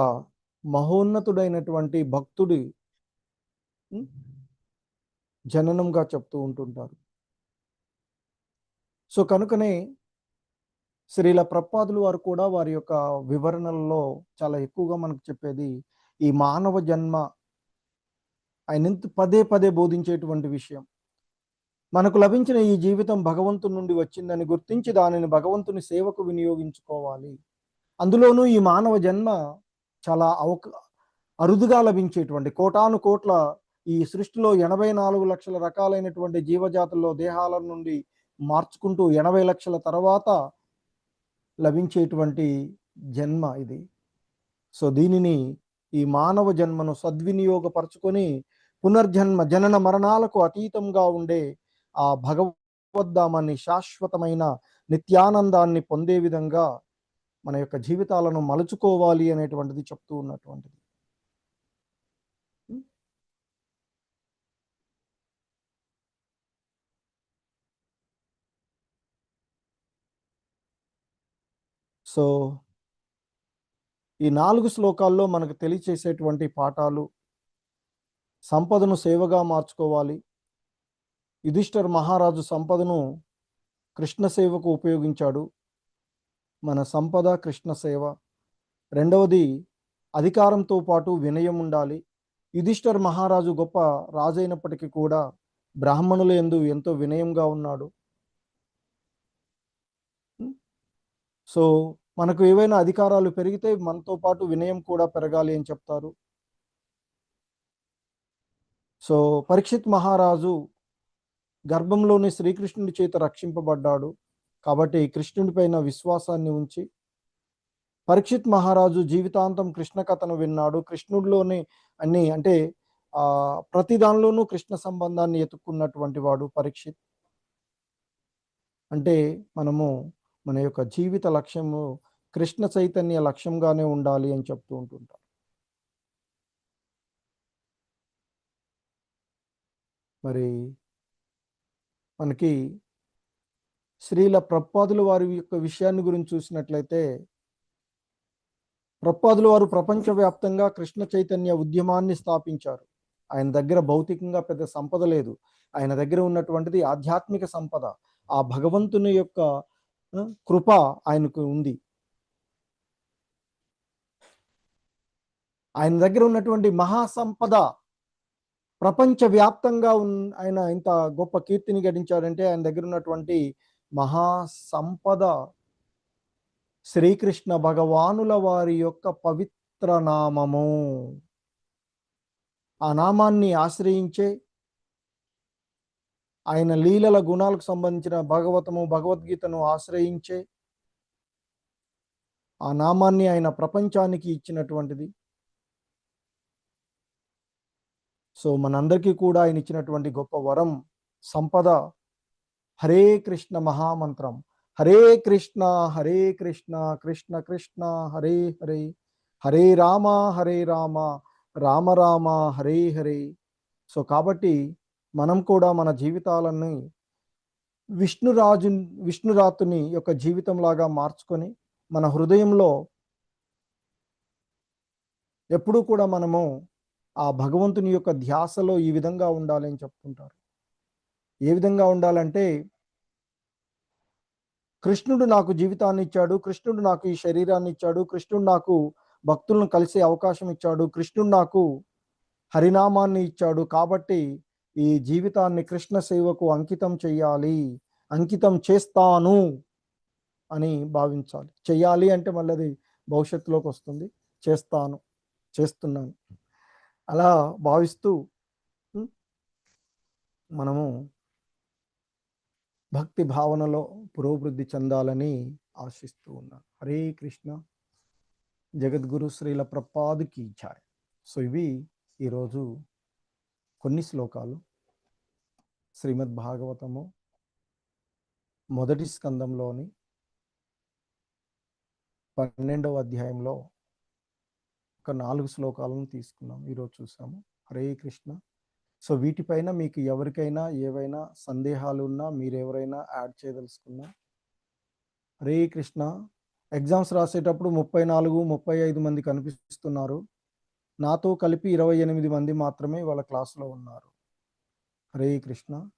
మహోన్నతుడైనటువంటి భక్తుడి జననంగా చెప్తూ ఉంటుంటారు. సో కనుకనే శ్రీల ప్రభుపాదులు వారు కూడా వారి యొక్క వివరణలలో చాలా ఎక్కువగా మనకు చెప్పేది ఈ మానవ జన్మ ఆయన పదే పదే బోధించేటువంటి విషయం. మనకు లభించిన ఈ జీవితం భగవంతుని నుండి వచ్చిందని గుర్తించి దానిని భగవంతుని సేవకు వినియోగించుకోవాలి. అందులోనూ ఈ మానవ జన్మ చాలా అరుదుగా లభించేటువంటి కోటాను కోట్ల ఈ సృష్టిలో 84 లక్షల రకాలైనటువంటి జీవజాతుల్లో దేహాల నుండి మార్చుకుంటూ 80 లక్షల తర్వాత లభించేటువంటి జన్మ ఇది. సో దీనిని ఈ మానవ జన్మను సద్వినియోగపరచుకొని పునర్జన్మ జనన మరణాలకు అతీతంగా ఉండే ఆ భగవద్ధామాన్ని శాశ్వతమైన నిత్యానందాన్ని పొందే విధంగా మన యొక్క జీవితాలను మలుచుకోవాలి అనేటువంటిది చెప్తూ ఉన్నటువంటిది. సో ఈ 4 శ్లోకాల్లో మనకు తెలియచేసేటువంటి పాఠాలు: సంపదను సేవగా మార్చుకోవాలి. యుధిష్ఠిర మహారాజు సంపదను కృష్ణ సేవకు ఉపయోగించాడు. మన సంపద కృష్ణ సేవ. రెండవది, అధికారంతో పాటు వినయం ఉండాలి. యుధిష్ఠిర మహారాజు గొప్ప రాజైనప్పటికీ కూడా బ్రాహ్మణుల యందు ఎంతో వినయంగా ఉన్నాడు. సో మనకు ఏవైనా అధికారాలు పెరిగితే మనతో పాటు వినయం కూడా పెరగాలి అని చెప్తారు. సో పరీక్షిత్ మహారాజు గర్భంలోని శ్రీకృష్ణుడి చేత రక్షింపబడ్డాడు. కాబట్టి కృష్ణుడి పైన విశ్వాసాన్ని ఉంచి పరీక్షిత్ మహారాజు జీవితాంతం కృష్ణ కథను విన్నాడు. కృష్ణుడిలోని అన్ని అంటే ప్రతి దానిలోనూ కృష్ణ సంబంధాన్ని ఎత్తుక్కున్నటువంటి వాడు పరీక్షిత్. అంటే మనము మన యొక్క జీవిత లక్ష్యము కృష్ణ చైతన్య లక్ష్యంగానే ఉండాలి అని చెప్తూ ఉంటుంటారు. మరి మనకి శ్రీల ప్రభుపాదుల వారి యొక్క విషయాన్ని గురించి చూసినట్లయితే, ప్రభుపాదుల వారు ప్రపంచవ్యాప్తంగా కృష్ణ చైతన్య ఉద్యమాన్ని స్థాపించారు. ఆయన దగ్గర భౌతికంగా పెద్ద సంపద లేదు. ఆయన దగ్గర ఉన్నటువంటిది ఆధ్యాత్మిక సంపద. ఆ భగవంతుని యొక్క కృప ఆయనకు ఉంది. ఆయన దగ్గర ఉన్నటువంటి మహాసంపద ప్రపంచవ్యాప్తంగా ఆయన ఇంత గొప్ప కీర్తిని గడించాడంటే ఆయన దగ్గర ఉన్నటువంటి మహాసంపద శ్రీకృష్ణ భగవానుల వారి యొక్క పవిత్ర నామము. ఆ నామాన్ని ఆశ్రయించే, ఆయన లీలల గుణాలకు సంబంధించిన భగవద్గీతను ఆశ్రయించే ఆ నామాన్ని ఆయన ప్రపంచానికి ఇచ్చినటువంటిది. సో మనందరికీ కూడా ఆయన ఇచ్చినటువంటి గొప్ప వరం సంపద హరే కృష్ణ మహామంత్రం. హరే కృష్ణ కృష్ణ కృష్ణ హరే హరే, హరే రామ రామ రామ హరే హరే. సో కాబట్టి మనం కూడా మన జీవితాలని విష్ణురాతుని యొక్క జీవితంలాగా మార్చుకొని మన హృదయంలో ఎప్పుడూ కూడా మనము ఆ భగవంతుని యొక్క ధ్యాసలో ఈ విధంగా ఉండాలి అని చెప్తుంటారు. ఏ విధంగా ఉండాలంటే, కృష్ణుడు నాకు జీవితాన్ని ఇచ్చాడు, కృష్ణుడు నాకు ఈ శరీరాన్ని ఇచ్చాడు, కృష్ణుడు నాకు భక్తులను కలిసే అవకాశం ఇచ్చాడు, కృష్ణుడు నాకు హరినామాన్ని ఇచ్చాడు. కాబట్టి ఈ జీవితాన్ని కృష్ణ సేవకు అంకితం చెయ్యాలి, అంకితం చేస్తాను అని భావించాలి. చెయ్యాలి అంటే మళ్ళీ అది భవిష్యత్తులోకి వస్తుంది. చేస్తున్నాను అలా భావిస్తూ మనము భక్తి భావనలో పురోభివృద్ధి చెందాలని ఆశిస్తూ ఉన్నాను. హరే కృష్ణ. జగద్గురు శ్రీల ప్రభుపాదుకి జై. సో ఇవి ఈరోజు కొన్ని శ్లోకాలు శ్రీమద్ భాగవతము మొదటి స్కందంలోని 12వ అధ్యాయంలో ఒక 4 శ్లోకాలను తీసుకున్నాం. ఈరోజు చూసాము. హరే కృష్ణ. సో వీటిపైన మీకు ఎవరికైనా ఏవైనా సందేహాలు ఉన్నా, మీరెవరైనా యాడ్ చేయదలుచుకున్నా? హరే కృష్ణ. ఎగ్జామ్స్ రాసేటప్పుడు 34, 35 మంది కనిపిస్తున్నారు. నాతో కలిపి 28 మంది మాత్రమే వాళ్ళ క్లాస్‌లో ఉన్నారు. హరే కృష్ణ.